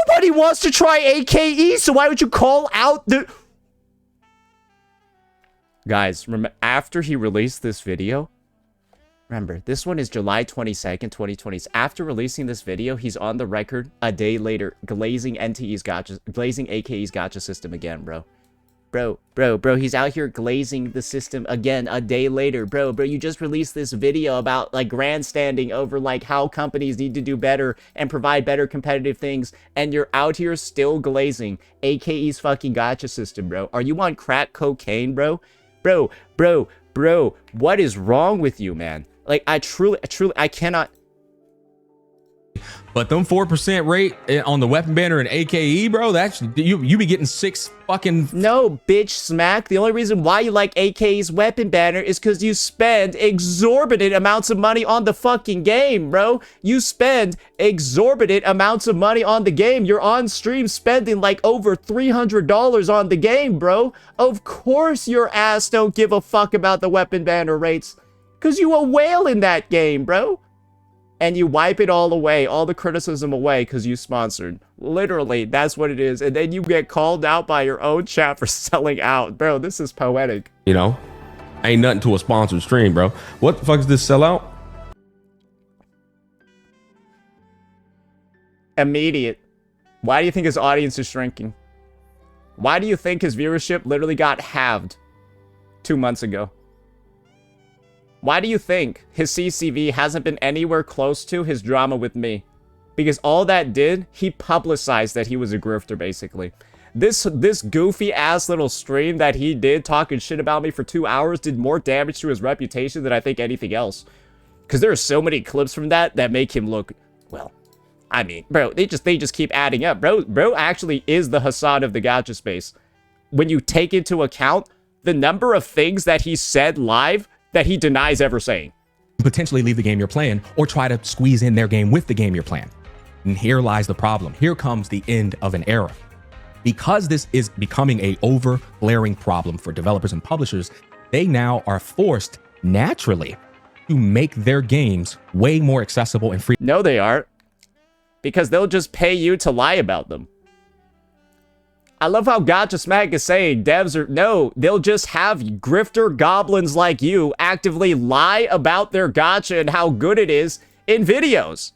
Speaker 1: Nobody wants to try AKE, so why would you call out the... Guys, remember, after he released this video, remember, this one is July 22nd, 2020. After releasing this video, he's on the record a day later, glazing NTE's Gacha, glazing AKE's Gacha system again, bro. Bro, he's out here glazing the system again a day later. Bro, you just released this video about, like, grandstanding over, like, how companies need to do better and provide better competitive things, and you're out here still glazing AKE's fucking Gacha system, bro. Are you on crack cocaine, bro? Bro, what is wrong with you, man? Like, I truly, I cannot...
Speaker 7: But them 4% rate on the weapon banner and AKE, bro, that's you be getting 6 fucking...
Speaker 1: No, bitch smack. The only reason why you like AK's weapon banner is because you spend exorbitant amounts of money on the fucking game, bro. You spend exorbitant amounts of money on the game. You're on stream spending like over $300 on the game, bro. Of course your ass don't give a fuck about the weapon banner rates. Because you a whale in that game, bro. And you wipe it all away, all the criticism away, because you sponsored. Literally, that's what it is. And then you get called out by your own chat for selling out. Bro, this is poetic.
Speaker 7: You know, ain't nothing to a sponsored stream, bro. What the fuck is this sellout?
Speaker 1: Immediate. Why do you think his audience is shrinking? Why do you think his viewership literally got halved 2 months ago? Why do you think his CCV hasn't been anywhere close to his drama with me? Because all that did, he publicized that he was a grifter, basically. This goofy-ass little stream that he did talking shit about me for 2 hours did more damage to his reputation than I think anything else. Because there are so many clips from that make him look, well, I mean, bro, they just keep adding up. Bro actually is the Hassan of the gacha space. When you take into account the number of things that he said live that he denies ever saying.
Speaker 4: Potentially leave the game you're playing or try to squeeze in their game with the game you're playing. And here lies the problem. Here comes the end of an era. Because this is becoming a over-glaring problem for developers and publishers, they now are forced naturally to make their games way more accessible and free.
Speaker 1: No, they aren't. Because they'll just pay you to lie about them. I love how Gacha Smack is saying devs are... No, they'll just have grifter goblins like you actively lie about their gacha and how good it is in videos.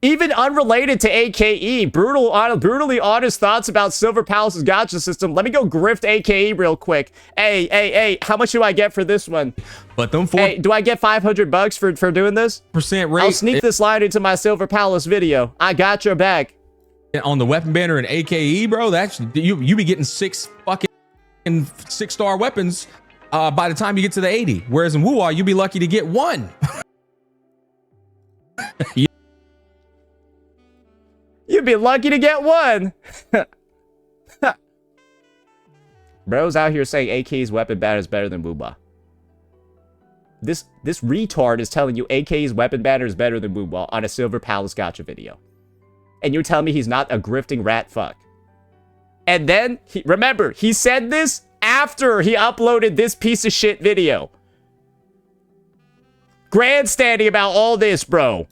Speaker 1: Even unrelated to AKE, brutally honest thoughts about Silver Palace's gacha system. Let me go grift AKE real quick. Hey, how much do I get for this one?
Speaker 7: But them 4...
Speaker 1: Hey, do I get 500 bucks for doing this?
Speaker 7: ...rate...
Speaker 1: I'll sneak this line into my Silver Palace video. I got your back.
Speaker 7: On the weapon banner and AKE, bro, that's you be getting 6 fucking 6-star weapons by the time you get to the 80. Whereas in Wuwa, you'd be lucky to get 1.
Speaker 1: You'd be lucky to get 1. Bro's out here saying AK's weapon banner is better than Wuba. This retard is telling you AK's weapon banner is better than Wuba on a Silver Palace gacha video. And you're telling me he's not a grifting rat fuck. And then, remember, he said this after he uploaded this piece of shit video. Grandstanding about all this, bro.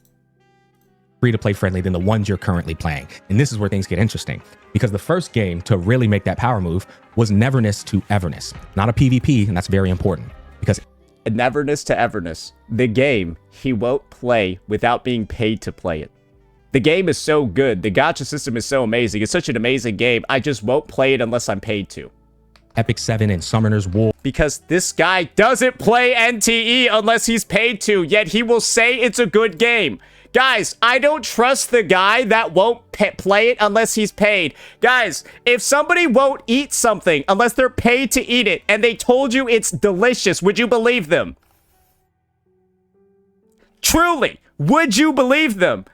Speaker 4: Free-to-play friendly than the ones you're currently playing. And this is where things get interesting. Because the first game to really make that power move was Neverness to Everness. Not a PvP, and that's very important. Because
Speaker 1: Neverness to Everness. The game he won't play without being paid to play it. The game is so good. The gacha system is so amazing. It's such an amazing game. I just won't play it unless I'm paid to.
Speaker 4: Epic 7 and Summoner's War.
Speaker 1: Because this guy doesn't play NTE unless he's paid to, yet he will say it's a good game. Guys, I don't trust the guy that won't play it unless he's paid. Guys, if somebody won't eat something unless they're paid to eat it and they told you it's delicious, would you believe them? Truly, would you believe them?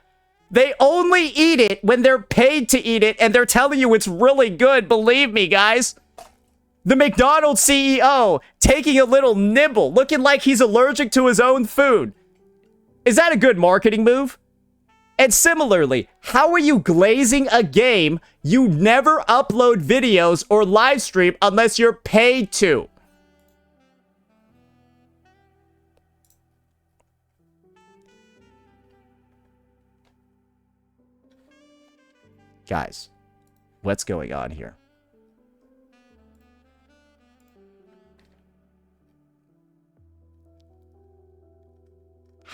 Speaker 1: They only eat it when they're paid to eat it, and they're telling you it's really good. Believe me, guys. The McDonald's CEO taking a little nibble, looking like he's allergic to his own food. Is that a good marketing move? And similarly, how are you glazing a game you never upload videos or live stream unless you're paid to? Guys, what's going on here?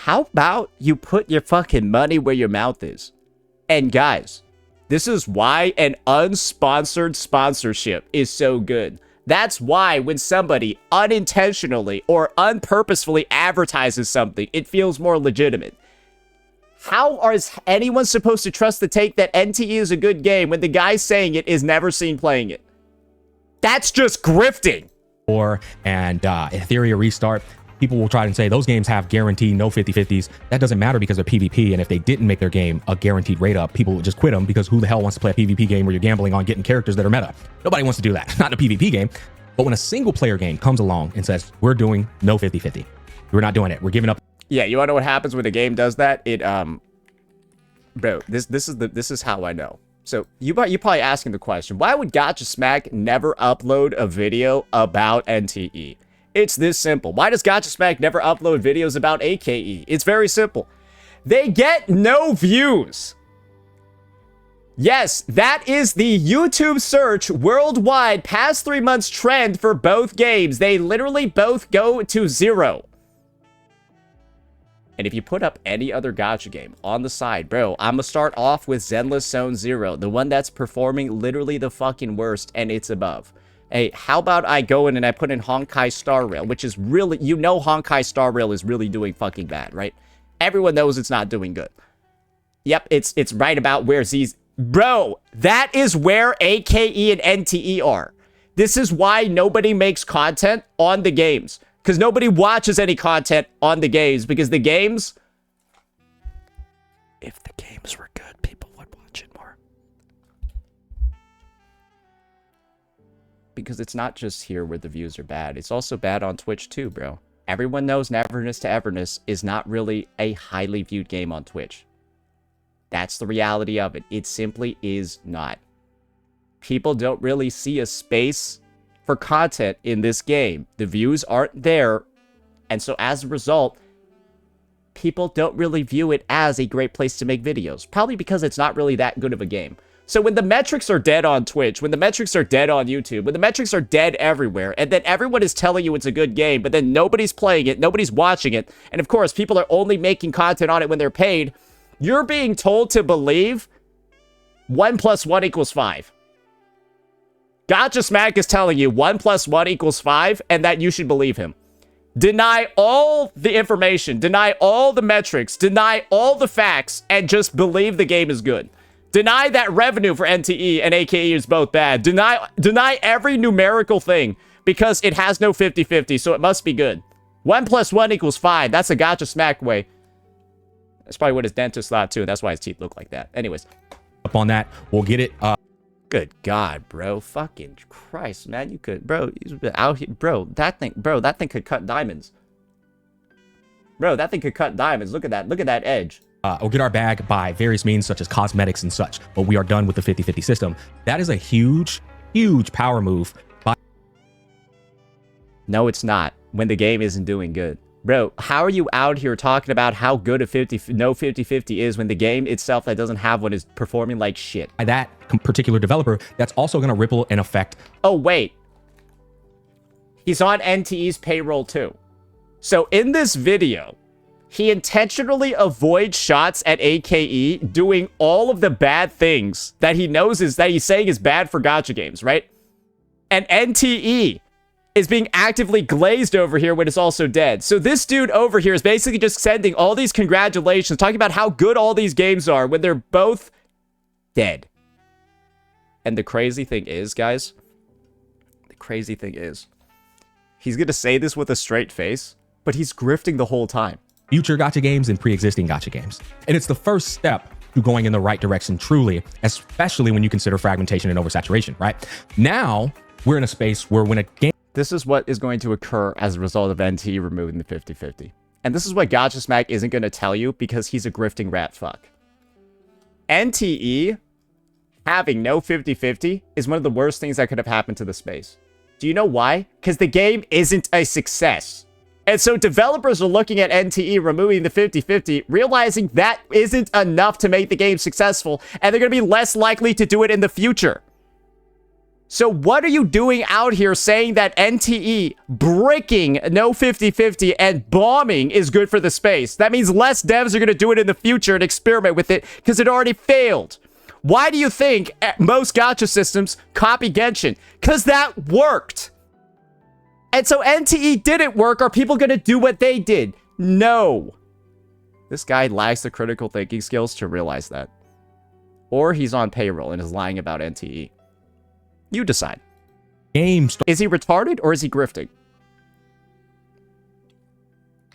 Speaker 1: how about you put your fucking money where your mouth is? And guys, this is why an unsponsored sponsorship is so good. That's why when somebody unintentionally or unpurposefully advertises something, it feels more legitimate. How is anyone supposed to trust the take that NTE is a good game when the guy saying it is never seen playing it? That's just grifting.
Speaker 4: And Ethereum Restart, people will try and say those games have guaranteed no 50-50s. That doesn't matter because of PvP. And if they didn't make their game a guaranteed rate up, people would just quit them because who the hell wants to play a PvP game where you're gambling on getting characters that are meta? Nobody wants to do that. Not in a PvP game. But when a single player game comes along and says, we're doing no 50-50, we're not doing it. We're giving up.
Speaker 1: Yeah, you wanna know what happens when a game does that? It bro, this is how I know. So you probably asking the question, why would Gacha Smack never upload a video about NTE? It's this simple. Why does Gacha Smack never upload videos about AKE? It's very simple. They get no views. Yes, that is the YouTube search worldwide past 3 months trend for both games. They literally both go to 0. And if you put up any other gacha game on the side, bro, I'm gonna start off with Zenless Zone 0, the one that's performing literally the fucking worst, and it's above. Hey, how about I go in and I put in Honkai Star Rail, which is really, you know Honkai Star Rail is really doing fucking bad, right? Everyone knows it's not doing good. Yep, it's right about where Z's... Bro, that is where AKE and NTE are. This is why nobody makes content on the games. Because nobody watches any content on the games. Because the games... If the games were good, people would watch it more. Because it's not just here where the views are bad. It's also bad on Twitch too, bro. Everyone knows Neverness to Everness is not really a highly viewed game on Twitch. That's the reality of it. It simply is not. People don't really see a space for content in this game. The views aren't there. And so as a result, people don't really view it as a great place to make videos. Probably because it's not really that good of a game. So when the metrics are dead on Twitch, when the metrics are dead on YouTube, when the metrics are dead everywhere, and then everyone is telling you it's a good game, but then nobody's playing it, nobody's watching it, and of course, people are only making content on it when they're paid, you're being told to believe 1 + 1 = 5. Gacha Smack is telling you 1 + 1 = 5, and that you should believe him. Deny all the information, deny all the metrics, deny all the facts, and just believe the game is good. Deny that revenue for NTE and AKE is both bad. Deny every numerical thing because it has no 50-50, so it must be good. 1 + 1 = 5. That's a Gacha Smack way. That's probably what his dentist thought too. That's why his teeth look like that. Anyways.
Speaker 4: Up on that, we'll get it.
Speaker 1: Good God, bro. Fucking Christ, man. You could, bro, out here, bro, that thing could cut diamonds. Bro, that thing could cut diamonds. Look at that. Look at that edge.
Speaker 4: We'll get our bag by various means such as cosmetics and such, but we are done with the 50-50 system. That is a huge, huge power move.
Speaker 1: No, it's not. When the game isn't doing good. Bro, how are you out here talking about how good a 50-50 is when the game itself that doesn't have one is performing like shit?
Speaker 4: By that particular developer, that's also going to ripple and affect.
Speaker 1: Oh, wait. He's on NTE's payroll too. So in this video, he intentionally avoids shots at AKE doing all of the bad things that he knows is that he's saying is bad for gacha games, right? And NTE is being actively glazed over here when it's also dead. So this dude over here is basically just sending all these congratulations, talking about how good all these games are when they're both dead. And the crazy thing is, guys, he's gonna say this with a straight face, but he's grifting the whole time.
Speaker 4: Future gacha games and pre-existing gacha games. And it's the first step to going in the right direction, truly, especially when you consider fragmentation and oversaturation, right? Now, we're in a space where when a game...
Speaker 1: This is what is going to occur as a result of NTE removing the 50-50. And this is what Gacha Smack isn't going to tell you because he's a grifting rat fuck. NTE having no 50-50 is one of the worst things that could have happened to the space. Do you know why? Because the game isn't a success. And so developers are looking at NTE removing the 50-50, realizing that isn't enough to make the game successful, and they're going to be less likely to do it in the future. So what are you doing out here saying that NTE bricking no 50-50 and bombing is good for the space? That means less devs are going to do it in the future and experiment with it because it already failed. Why do you think most gacha systems copy Genshin? Because that worked. And so NTE didn't work. Are people going to do what they did? No. This guy lacks the critical thinking skills to realize that. Or he's on payroll and is lying about NTE. You decide. Is he retarded or is he grifting?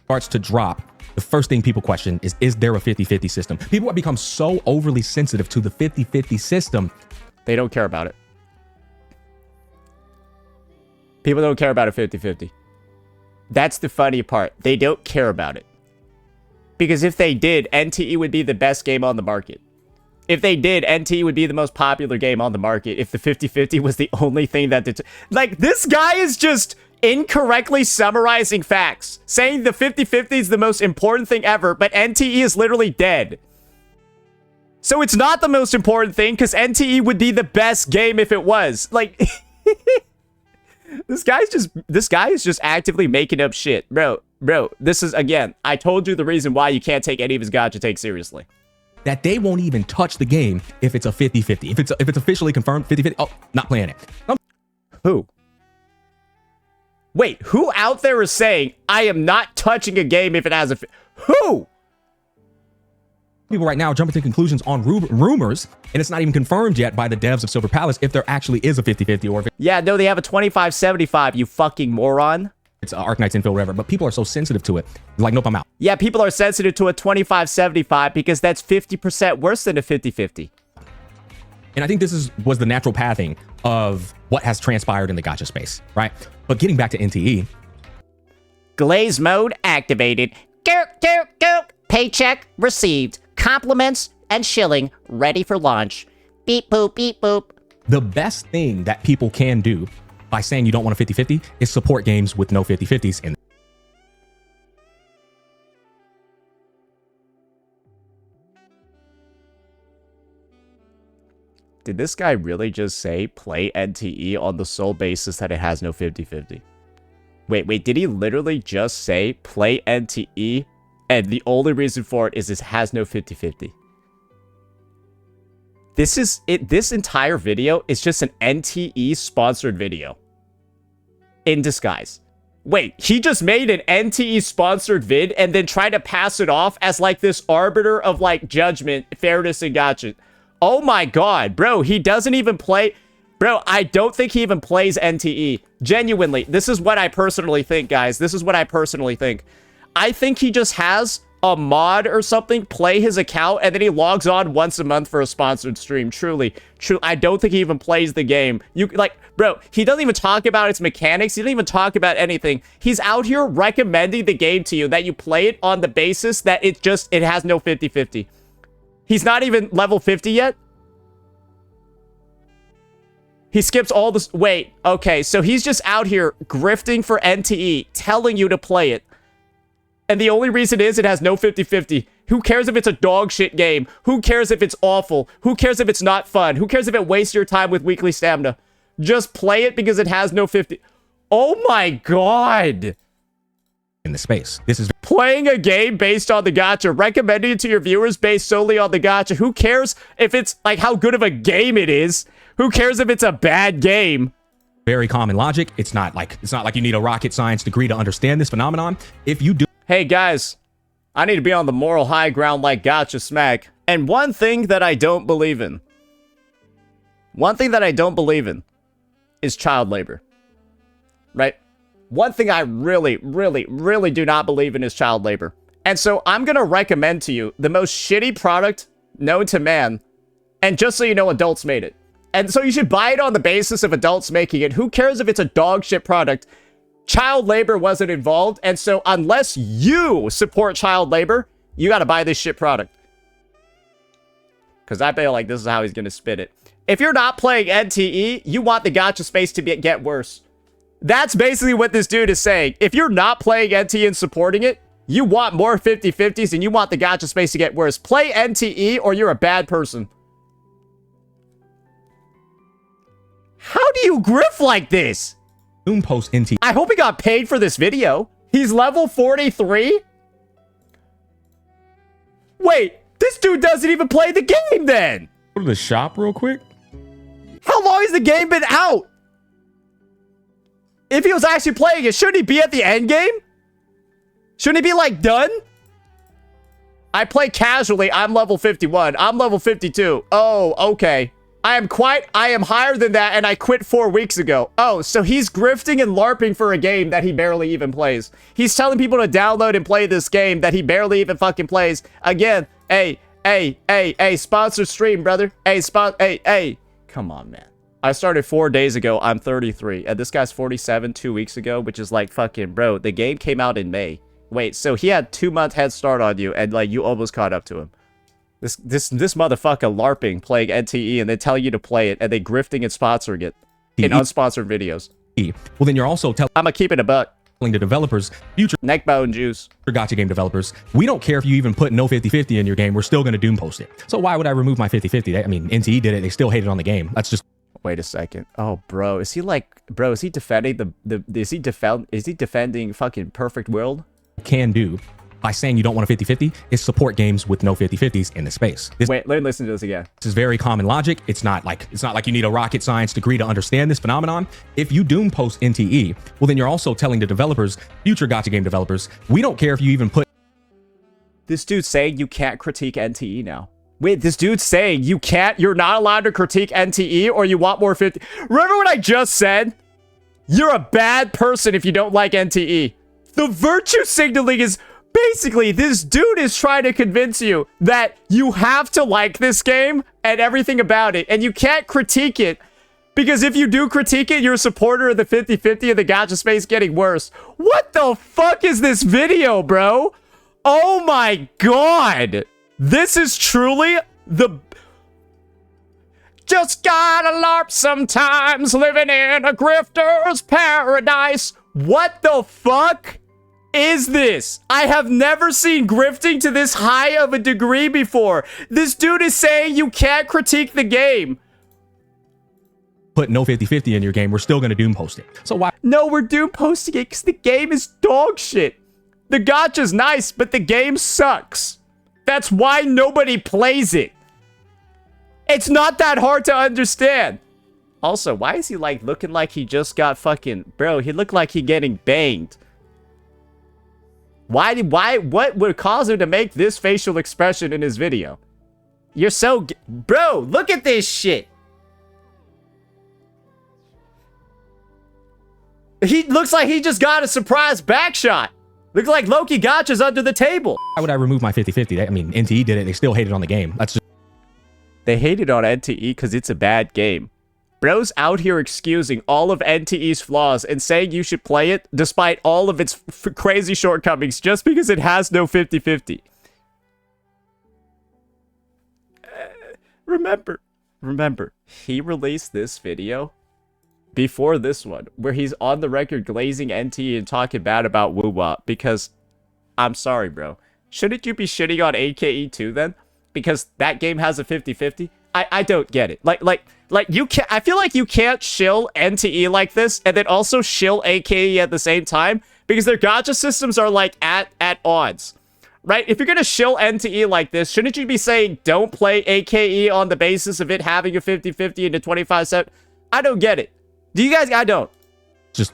Speaker 4: Starts to drop. The first thing people question is there a 50-50 system? People have become so overly sensitive to the 50-50 system.
Speaker 1: They don't care about it. People don't care about a 50-50. That's the funny part. They don't care about it. Because if they did, NTE would be the best game on the market. If they did, NTE would be the most popular game on the market if the 50-50 was the only thing that... Like, this guy is just incorrectly summarizing facts. Saying the 50-50 is the most important thing ever, but NTE is literally dead. So it's not the most important thing, because NTE would be the best game if it was. Like... This guy is just actively making up shit. Bro, this is, again, I told you the reason why you can't take any of his gacha takes seriously.
Speaker 4: That they won't even touch the game if it's a 50-50. If it's officially confirmed 50-50, oh, not playing it.
Speaker 1: Who? Wait, who out there is saying, I am not touching a game if it has a... Who?
Speaker 4: People right now jumping to conclusions on rumors, and it's not even confirmed yet by the devs of Silver Palace if there actually is a 50-50 or if
Speaker 1: Yeah, no, they have a 25-75, you fucking moron.
Speaker 4: It's Arknight's infill, whatever, but people are so sensitive to it. Like, nope, I'm out.
Speaker 1: Yeah, people are sensitive to a 25-75 because that's 50% worse than a 50-50.
Speaker 4: And I think this was the natural pathing of what has transpired in the gacha space, right? But getting back to NTE.
Speaker 8: Glaze mode activated. Paycheck received. Compliments and shilling ready for launch. Beep boop, beep boop.
Speaker 4: The best thing that people can do by saying you don't want a 50-50 is support games with no 50-50s in.
Speaker 1: Did this guy really just say play NTE on the sole basis that it has no 50-50? Wait, did he literally just say play NTE and the only reason for it is it has no 50-50? This entire video is just an NTE sponsored video. In disguise. Wait, he just made an NTE sponsored vid and then tried to pass it off as like this arbiter of like judgment, fairness, and gacha. Oh my god, bro, he doesn't even play... Bro, I don't think he even plays NTE. Genuinely, this is what I personally think, guys. This is what I personally think. I think he just has a mod or something play his account and then he logs on once a month for a sponsored stream. Truly. I don't think he even plays the game. Bro, he doesn't even talk about its mechanics. He doesn't even talk about anything. He's out here recommending the game to you that you play it on the basis that it has no 50-50. He's not even level 50 yet. He skips all this. Wait, okay, so he's just out here grifting for NTE, telling you to play it. And the only reason is it has no 50-50. Who cares if it's a dog shit game? Who cares if it's awful? Who cares if it's not fun? Who cares if it wastes your time with weekly stamina? Just play it because it has no 50. Oh my god.
Speaker 4: In the space. This is
Speaker 1: playing a game based on the gacha, recommending it to your viewers based solely on the gacha. Who cares if it's like how good of a game it is? Who cares if it's a bad game?
Speaker 4: Very common logic. It's not like you need a rocket science degree to understand this phenomenon. If you do...
Speaker 1: Hey guys, I need to be on the moral high ground like Gacha Smack. And one thing that I don't believe in. Is child labor. Right? One thing I really, really, really do not believe in is child labor. And so I'm going to recommend to you the most shitty product known to man. And just so you know, adults made it. And so you should buy it on the basis of adults making it. Who cares if it's a dog shit product? Child labor wasn't involved. And so unless you support child labor, you got to buy this shit product. Because I feel like this is how he's going to spit it. If you're not playing NTE, you want the gacha space to get worse. That's basically what this dude is saying. If you're not playing NTE and supporting it, you want more 50-50s and you want the gacha space to get worse. Play NTE or you're a bad person. How do do you grift like this?
Speaker 7: Doom post NTE.
Speaker 1: I hope he got paid for this video. He's level 43? Wait, this dude doesn't even play the game then.
Speaker 7: Go to the shop real quick.
Speaker 1: How long has the game been out? If he was actually playing it, shouldn't he be at the end game? Shouldn't he be like done? I play casually. I'm level 51. I'm level 52. Oh, okay. I am higher than that, and I quit 4 weeks ago. Oh, so he's grifting and LARPing for a game that he barely even plays. He's telling people to download and play this game that he barely even fucking plays. Again, hey, sponsored stream, brother. Hey. Come on, man. I started 4 days ago. I'm 33, and this guy's 47 2 weeks ago, which is like fucking, bro, the game came out in May. Wait, so he had 2-month head start on you, and like you almost caught up to him. This motherfucker LARPing, playing NTE, and they tell you to play it, and they grifting and sponsoring it in unsponsored videos.
Speaker 7: Well, then you're also telling
Speaker 1: I'ma keep it a buck.
Speaker 7: the developers, future
Speaker 1: Neckbone juice.
Speaker 7: gacha game developers, we don't care if you even put no 50-50 in your game, we're still going to Doom post it. So why would I remove my 50-50? I mean, NTE did it, they still hate it on the game. That's just...
Speaker 1: Wait a second. Oh, bro, is he defending is he defending fucking Perfect World?
Speaker 7: Can do by saying you don't want a 50-50 is support games with no 50-50s in the space.
Speaker 1: Wait, let me listen to this again.
Speaker 7: This is very common logic. It's not like you need a rocket science degree to understand this phenomenon. If you Doom post NTE, well, then you're also telling the developers, future gacha game developers, we don't care if you even put...
Speaker 1: This dude's saying you can't critique NTE now. Wait, this dude's saying you're not allowed to critique NTE or you want more 50... Remember what I just said? You're a bad person if you don't like NTE. The virtue signaling is... Basically, this dude is trying to convince you that you have to like this game and everything about it, and you can't critique it, because if you do critique it, you're a supporter of the 50-50 and the gacha space getting worse. What the fuck is this video, bro? Oh my god! This is truly the... Just gotta LARP sometimes, living in a grifter's paradise. What the fuck is this? I have never seen grifting to this high of a degree before. This dude is saying you can't critique the game.
Speaker 7: Put no 50-50 in your game, we're still going to Doom post it. So why?
Speaker 1: No, we're Doom posting it because the game is dog shit. The gacha's nice, but the game sucks. That's why nobody plays it. It's not that hard to understand. Also, why is he like looking like he just got fucking... Bro, he looked like he getting banged. What would cause him to make this facial expression in his video? You're so... Bro, look at this shit. He looks like he just got a surprise back shot. Looks like Loki Gacha's under the table.
Speaker 7: Why would I remove my 50-50? I mean, NTE did it, they still hate it on the game. That's just...
Speaker 1: They hate it on NTE because it's a bad game. Bro's out here excusing all of NTE's flaws and saying you should play it despite all of its crazy shortcomings just because it has no 50-50. Remember, he released this video before this one where he's on the record glazing NTE and talking bad about Woo-Wop because, I'm sorry, bro. Shouldn't you be shitting on AKE too then? Because that game has a 50-50? I don't get it. Like you can't... I feel like you can't shill NTE like this and then also shill AKE at the same time because their gacha systems are like at odds, right? If you're gonna shill NTE like this, shouldn't you be saying don't play AKE on the basis of it having a 50-50 into 25-7? I don't get it. Do you guys? I don't.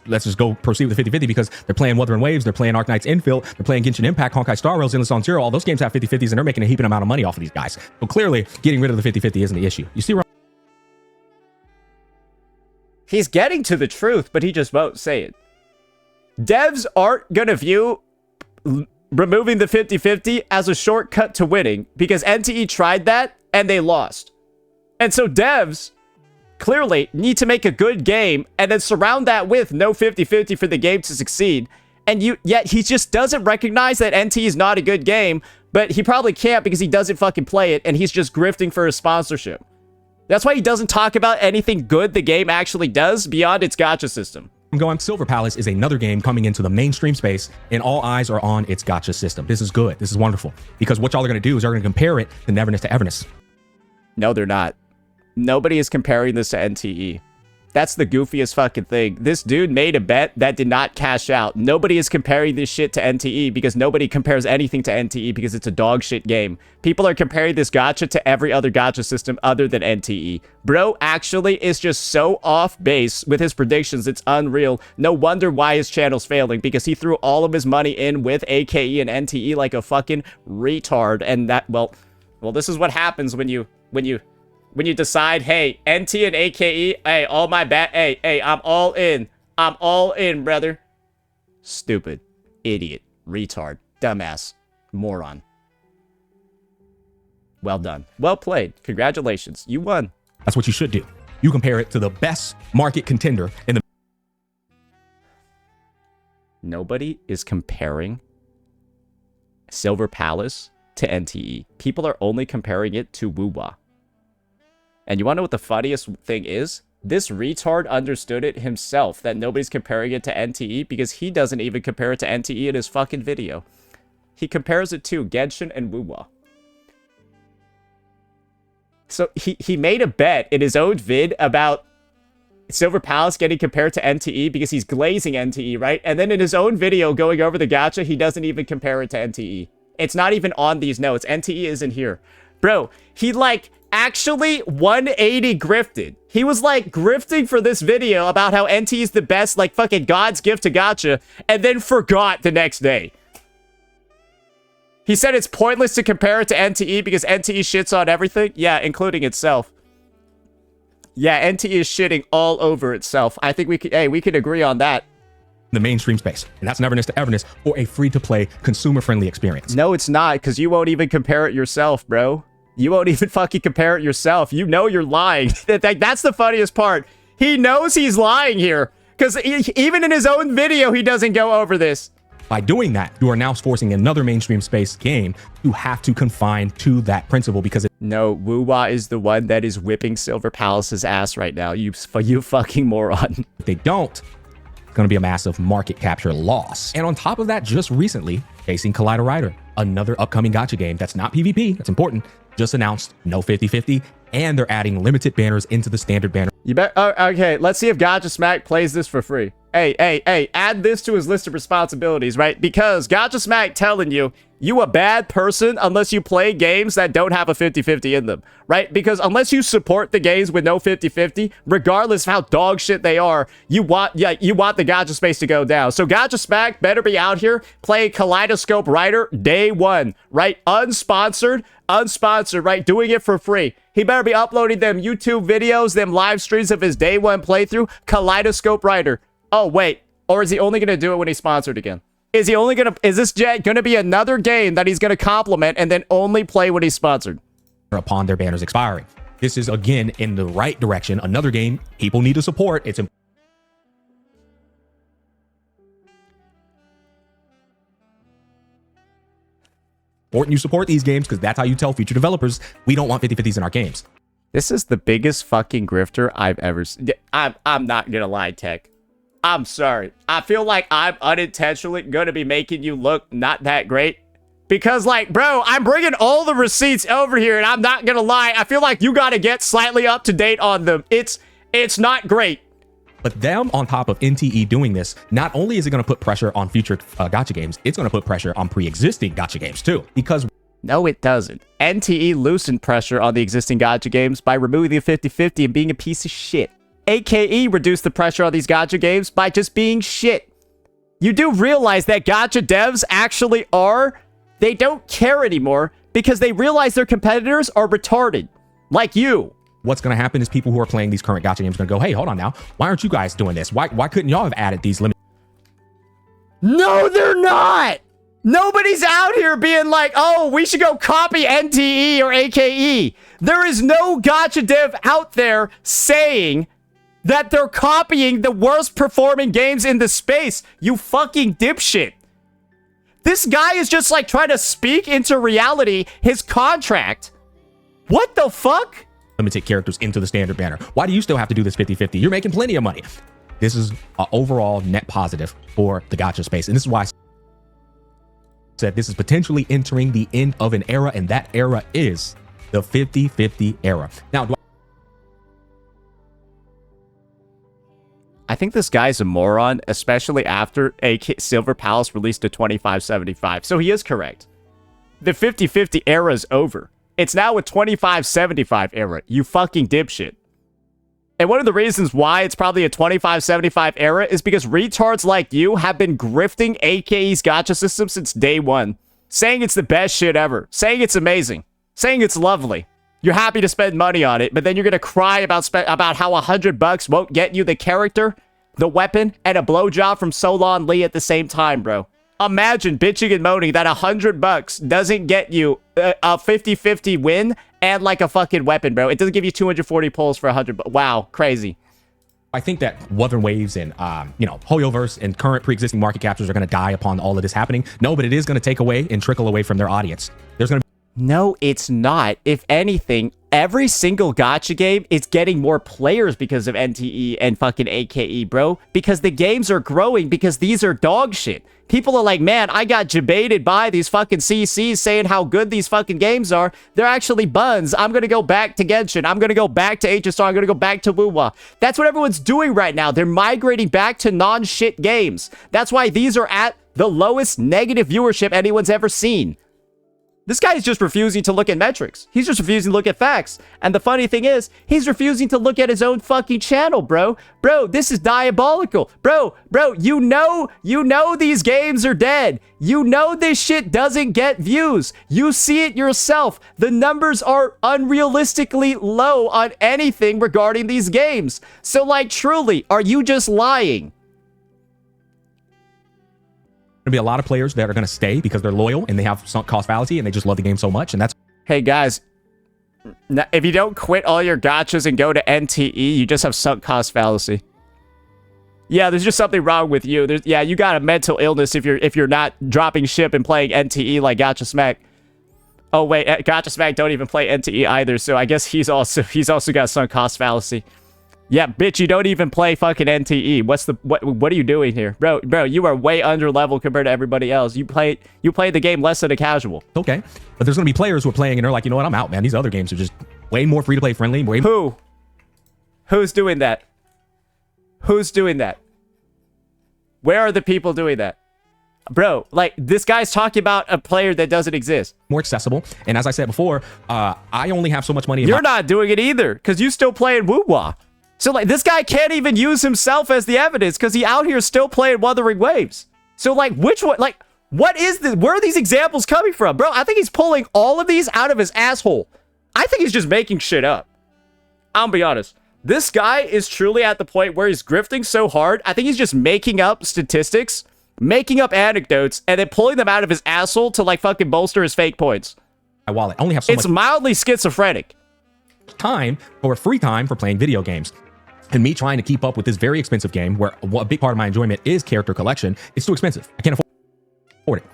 Speaker 7: Let's just go proceed with the 50-50 because they're playing Wuthering Waves, they're playing Arknight's Infill, they're playing Genshin Impact, Honkai Star Rails, Endless on Zero. All those games have 50-50s and they're making a heaping amount of money off of these guys. So clearly, getting rid of the 50-50 isn't the issue. You see where
Speaker 1: he's getting to the truth, but he just won't say it. Devs aren't gonna view removing the 50-50 as a shortcut to winning because NTE tried that and they lost. And so devs clearly need to make a good game and then surround that with no 50-50 for the game to succeed. And yet he just doesn't recognize that NT is not a good game, but he probably can't because he doesn't fucking play it and he's just grifting for his sponsorship. That's why he doesn't talk about anything good the game actually does beyond its gacha system.
Speaker 7: I'm going, Silver Palace is another game coming into the mainstream space and all eyes are on its gacha system. This is good. This is wonderful. Because what y'all are going to do is they're going to compare it to Neverness to Everness.
Speaker 1: No, they're not. Nobody is comparing this to NTE. That's the goofiest fucking thing. This dude made a bet that did not cash out. Nobody is comparing this shit to NTE because nobody compares anything to NTE because it's a dog shit game. People are comparing this gacha to every other gacha system other than NTE. Bro actually is just so off base with his predictions. It's unreal. No wonder why his channel's failing, because he threw all of his money in with AKE and NTE like a fucking retard. And that, well, this is what happens when you decide, hey, NT and AKE, hey, all my bet, hey, I'm all in. I'm all in, brother. Stupid, idiot, retard, dumbass, moron. Well done. Well played. Congratulations. You won.
Speaker 7: That's what you should do. You compare it to the best market contender in the...
Speaker 1: Nobody is comparing Silver Palace to NTE. People are only comparing it to Wuwa. And you want to know what the funniest thing is? This retard understood it himself, that nobody's comparing it to NTE, because he doesn't even compare it to NTE in his fucking video. He compares it to Genshin and Wuwa. So he made a bet in his own vid about Silver Palace getting compared to NTE because he's glazing NTE, right? And then in his own video going over the gacha, he doesn't even compare it to NTE. It's not even on these notes. NTE isn't here. Bro, he like actually 180 grifted. He was like grifting for this video about how NTE is the best, like fucking God's gift to gacha, and then forgot the next day. He said it's pointless to compare it to NTE because NTE shits on everything. Yeah, including itself. Yeah, NTE is shitting all over itself. I think we could agree on that.
Speaker 7: The mainstream space. And that's Neverness to Everness for a free-to-play, consumer-friendly experience.
Speaker 1: No, it's not, because you won't even compare it yourself, bro. You won't even fucking compare it yourself. You know you're lying. That's the funniest part. He knows he's lying here, because even in his own video, he doesn't go over this.
Speaker 7: By doing that, you are now forcing another mainstream space game to have to confine to that principle because it...
Speaker 1: No, Wuwa is the one that is whipping Silver Palace's ass right now. You fucking moron.
Speaker 7: If they don't, it's going to be a massive market capture loss. And on top of that, just recently, facing Collider Rider, another upcoming gacha game that's not PvP, that's important, just announced no 50-50, and they're adding limited banners into the standard banner.
Speaker 1: You bet. Oh, okay, let's see if Gacha Smack plays this for free. Hey, add this to his list of responsibilities, right? Because Gacha Smack telling you, you a bad person unless you play games that don't have a 50-50 in them, right? Because unless you support the games with no 50-50, regardless of how dog shit they are, you want the gacha space to go down. So Gacha Smack better be out here playing Kaleidoscope Rider day one, right? Unsponsored, right? Doing it for free. He better be uploading them YouTube videos, them live streams of his day one playthrough, Kaleidoscope Rider. Oh, wait. Or is he only going to do it when he's sponsored again? Is this going to be another game that he's going to compliment and then only play when he's sponsored?
Speaker 7: Upon their banners expiring. This is, again, in the right direction. Another game people need to support. It's important you support these games because that's how you tell future developers we don't want 50-50s in our games.
Speaker 1: This is the biggest fucking grifter I've ever seen. I'm not going to lie, Tech. I'm sorry. I feel like I'm unintentionally going to be making you look not that great. Because, like, bro, I'm bringing all the receipts over here, and I'm not going to lie. I feel like you got to get slightly up to date on them. It's not great.
Speaker 7: But them on top of NTE doing this, not only is it going to put pressure on future gacha games, it's going to put pressure on pre-existing gacha games too. Because...
Speaker 1: No, it doesn't. NTE loosened pressure on the existing gacha games by removing the 50-50 and being a piece of shit. AKE reduced the pressure on these gacha games by just being shit. You do realize that gacha devs actually they don't care anymore because they realize their competitors are retarded. Like you.
Speaker 7: What's going to happen is people who are playing these current gacha games are going to go, hey, hold on now. Why aren't you guys doing this? Why couldn't y'all have added these limits?
Speaker 1: No, they're not. Nobody's out here being like, oh, we should go copy NTE or AKE. There is no gacha dev out there saying that they're copying the worst performing games in the space. You fucking dipshit. This guy is just like trying to speak into reality his contract. What the fuck?
Speaker 7: Limited characters into the standard banner. Why do you still have to do this 50-50? You're making plenty of money. This is an overall net positive for the gacha space. And this is why I said this is potentially entering the end of an era, and that era is the 50-50 era. Now,
Speaker 1: I think this guy's a moron, especially after Silver Palace released a 2575. So he is correct. The 50-50 era is over. It's now a 2575 era. You fucking dipshit. And one of the reasons why it's probably a 2575 era is because retards like you have been grifting AKE's gacha system since day one. Saying it's the best shit ever. Saying it's amazing. Saying it's lovely. You're happy to spend money on it, but then you're going to cry about how $100 won't get you the character, the weapon, and a blowjob from Solon Lee at the same time, bro. Imagine bitching and moaning that $100 doesn't get you a 50-50 win and like a fucking weapon, bro. It doesn't give you 240 pulls for $100. Wow, crazy.
Speaker 4: I think that Wuthering Waves and, Hoyoverse and current pre-existing market captures are going to die upon all of this happening. No, but it is going to take away and trickle away from their audience. There's going to
Speaker 1: No, it's not. If anything, every single gacha game is getting more players because of NTE and fucking AKE, bro. Because the games are growing because these are dog shit. People are like, man, I got debated by these fucking CCs saying how good these fucking games are. They're actually buns. I'm going to go back to Genshin. I'm going to go back to HSR. I'm going to go back to Wuwa. That's what everyone's doing right now. They're migrating back to non-shit games. That's why these are at the lowest negative viewership anyone's ever seen. This guy is just refusing to look at metrics. He's just refusing to look at facts. And the funny thing is, he's refusing to look at his own fucking channel, bro. Bro, this is diabolical. Bro, you know these games are dead. You know this shit doesn't get views. You see it yourself. The numbers are unrealistically low on anything regarding these games. So, like, truly, are you just lying?
Speaker 4: be a lot of players that are going to stay because they're loyal and they have sunk cost fallacy and they just love the game so much. And that's
Speaker 1: Hey guys, if you don't quit all your gachas and go to NTE, you just have sunk cost fallacy. Yeah, there's just something wrong with you. You got a mental illness if you're not dropping ship and playing NTE like Gacha Smack. Oh wait, Gacha Smack don't even play NTE either, so I guess he's also got sunk cost fallacy. Yeah, bitch, you don't even play fucking NTE. What are you doing here? Bro, you are way under level compared to everybody else. You play the game less than a casual.
Speaker 4: okay. But there's going to be players who are playing and they're like, you know what, I'm out, man. These other games are just way more free-to-play friendly.
Speaker 1: Who's doing that? Who's doing that? Where are the people doing that? Bro, like, this guy's talking about a player that doesn't exist.
Speaker 4: More accessible. And as I said before, I only have so much money.
Speaker 1: You're not doing it either, because you still playing Wuwa. So, like, this guy can't even use himself as the evidence, because he out here still playing Wuthering Waves. So, like, which one, like, what is this? Where are these examples coming from? Bro, I think he's pulling all of these out of his asshole. I think he's just making shit up. I'll be honest. This guy is truly at the point where he's grifting so hard, I think he's just making up statistics, making up anecdotes, and then pulling them out of his asshole to, like, fucking bolster his fake points.
Speaker 4: My wallet. I only have so much.
Speaker 1: It's mildly schizophrenic.
Speaker 4: Time or free time for playing video games. And me trying to keep up with this very expensive game where a big part of my enjoyment is character collection, it's too expensive. I can't afford it.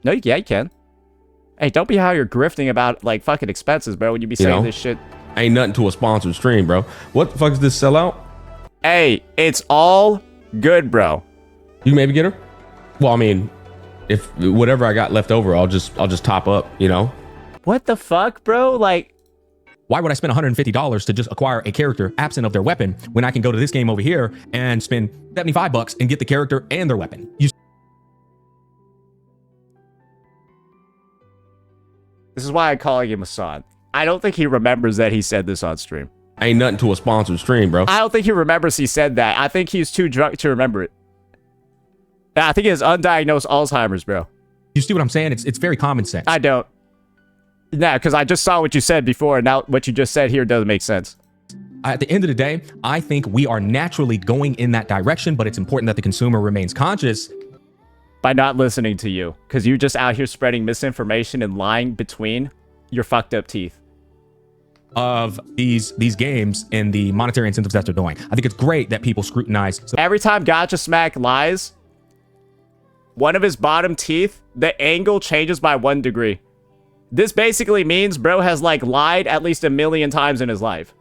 Speaker 1: No, yeah, you can. Hey, don't be how you're grifting about, like, fucking expenses, bro, when you be saying this shit.
Speaker 3: Ain't nothing to a sponsored stream, bro. What the fuck is this sellout?
Speaker 1: Hey, it's all good, bro.
Speaker 3: You maybe get her? Well, I mean, if whatever I got left over, I'll just top up, you know?
Speaker 1: What the fuck, bro? Like,
Speaker 4: why would I spend $150 to just acquire a character absent of their weapon when I can go to this game over here and spend $75 and get the character and their weapon?
Speaker 1: This is why I'm calling him Hassan. I don't think he remembers that he said this on stream.
Speaker 3: Ain't nothing to a sponsored stream, bro.
Speaker 1: I don't think he remembers he said that. I think he's too drunk to remember it. I think he has undiagnosed Alzheimer's, bro.
Speaker 4: You see what I'm saying? It's very common sense.
Speaker 1: I don't. Nah, because I just saw what you said before, and now what you just said here doesn't make sense.
Speaker 4: At the end of the day, I think we are naturally going in that direction, but it's important that the consumer remains conscious.
Speaker 1: By not listening to you, because you're just out here spreading misinformation and lying between your fucked up teeth.
Speaker 4: Of these games and the monetary incentives that they're doing. I think it's great that people scrutinize. So
Speaker 1: every time Gacha Smack lies, one of his bottom teeth, the angle changes by 1 degree. This basically means bro has, like, lied at least 1 million times in his life.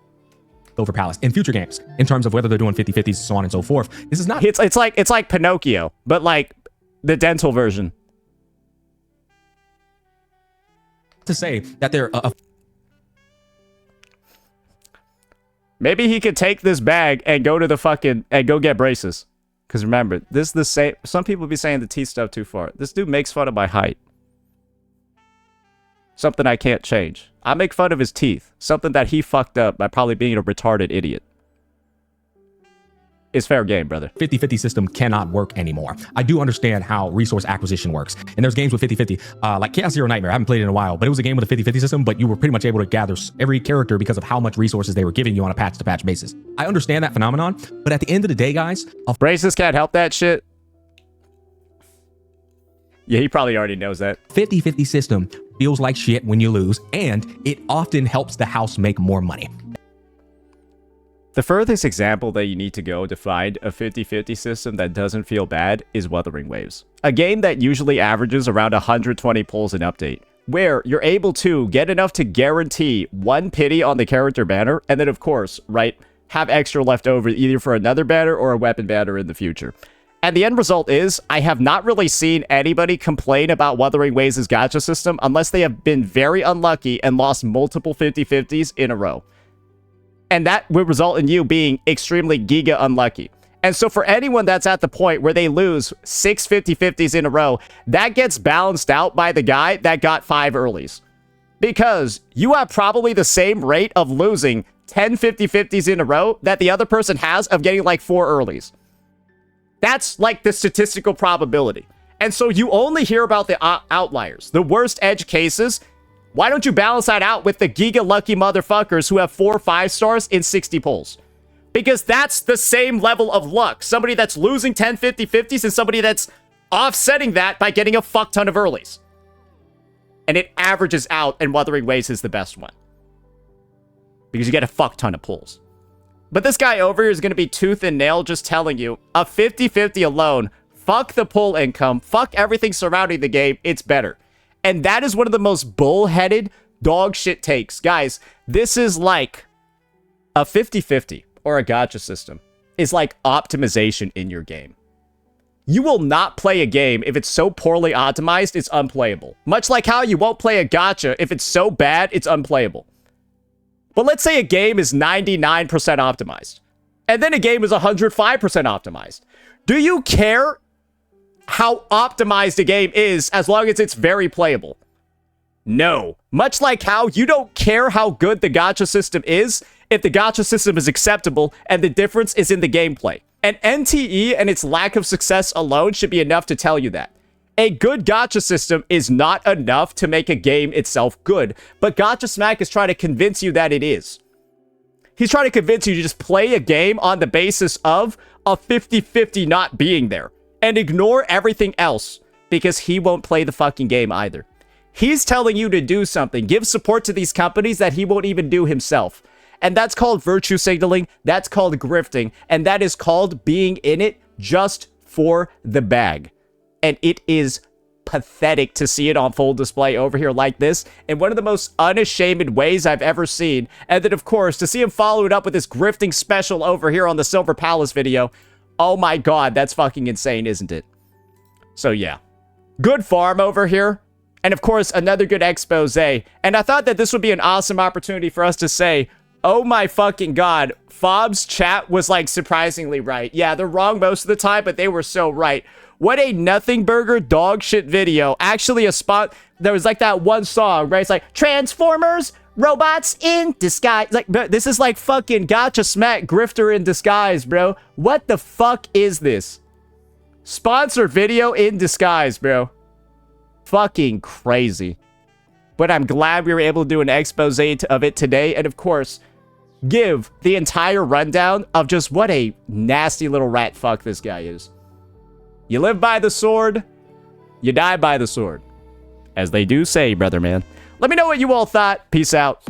Speaker 4: Over Palace in future games, in terms of whether they're doing 50-50s, so on and so forth. This is not.
Speaker 1: It's like Pinocchio, but like the dental version.
Speaker 4: To say that they're
Speaker 1: Maybe he could take this bag and go to the fucking, and go get braces. Because remember, this is the same, some people be saying the teeth stuff too far. This dude makes fun of my height. Something I can't change. I make fun of his teeth. Something that he fucked up by probably being a retarded idiot. It's fair game, brother.
Speaker 4: 50-50 system cannot work anymore. I do understand how resource acquisition works. And there's games with 50-50, like Chaos Zero Nightmare. I haven't played it in a while, but it was a game with a 50-50 system, but you were pretty much able to gather every character because of how much resources they were giving you on a patch-to-patch basis. I understand that phenomenon, but at the end of the day, guys...
Speaker 1: Braces can't help that shit. Yeah, he probably already knows that.
Speaker 4: 50-50 system feels like shit when you lose, and it often helps the house make more money.
Speaker 1: The furthest example that you need to go to find a 50-50 system that doesn't feel bad is Wuthering Waves. A game that usually averages around 120 pulls an update, where you're able to get enough to guarantee one pity on the character banner, and then of course, right, have extra left over either for another banner or a weapon banner in the future. And the end result is, I have not really seen anybody complain about Wuthering Waves' gacha system unless they have been very unlucky and lost multiple 50-50s in a row. And that would result in you being extremely giga unlucky. And so for anyone that's at the point where they lose 6 50-50s in a row, that gets balanced out by the guy that got 5 earlies. Because you have probably the same rate of losing 10 50-50s in a row that the other person has of getting like 4 earlies. That's like the statistical probability. And so you only hear about the outliers, the worst edge cases. Why don't you balance that out with the giga lucky motherfuckers who have 4 or 5 stars in 60 pulls? Because that's the same level of luck. Somebody that's losing 10 50-50s and somebody that's offsetting that by getting a fuck ton of earlies. And it averages out, and Wuthering Waves is the best one. Because you get a fuck ton of pulls. But this guy over here is going to be tooth and nail just telling you, a 50-50 alone, fuck the pull income, fuck everything surrounding the game, it's better. And that is one of the most bullheaded dog shit takes. Guys, this is like a 50-50 or a gacha system is like optimization in your game. You will not play a game if it's so poorly optimized, it's unplayable. Much like how you won't play a gacha if it's so bad, it's unplayable. But let's say a game is 99% optimized, and then a game is 105% optimized. Do you care how optimized a game is as long as it's very playable? No. Much like how you don't care how good the gacha system is if the gacha system is acceptable and the difference is in the gameplay. And NTE and its lack of success alone should be enough to tell you that. A good gacha system is not enough to make a game itself good, but Gacha Smack is trying to convince you that it is. He's trying to convince you to just play a game on the basis of a 50-50 not being there, and ignore everything else, because he won't play the fucking game either. He's telling you to do something, give support to these companies that he won't even do himself. And that's called virtue signaling, that's called grifting, and that is called being in it just for the bag. And it is pathetic to see it on full display over here like this in one of the most unashamed ways I've ever seen. And then, of course, to see him follow it up with this grifting special over here on the Silver Palace video. Oh my god, that's fucking insane, isn't it? So yeah, good farm over here. And of course, another good expose. And I thought that this would be an awesome opportunity for us to say, oh my fucking god, Fob's chat was like surprisingly right. Yeah, they're wrong most of the time, but they were so right. What a nothing burger dog shit video. Actually a spot, there was like that one song, right? It's like, Transformers, robots in disguise. Like, bro, this is like fucking Gacha Smack grifter in disguise, bro. What the fuck is this? Sponsor video in disguise, bro. Fucking crazy. But I'm glad we were able to do an expose of it today. And of course, give the entire rundown of just what a nasty little rat fuck this guy is. You live by the sword, you die by the sword. As they do say, brother man. Let me know what you all thought. Peace out.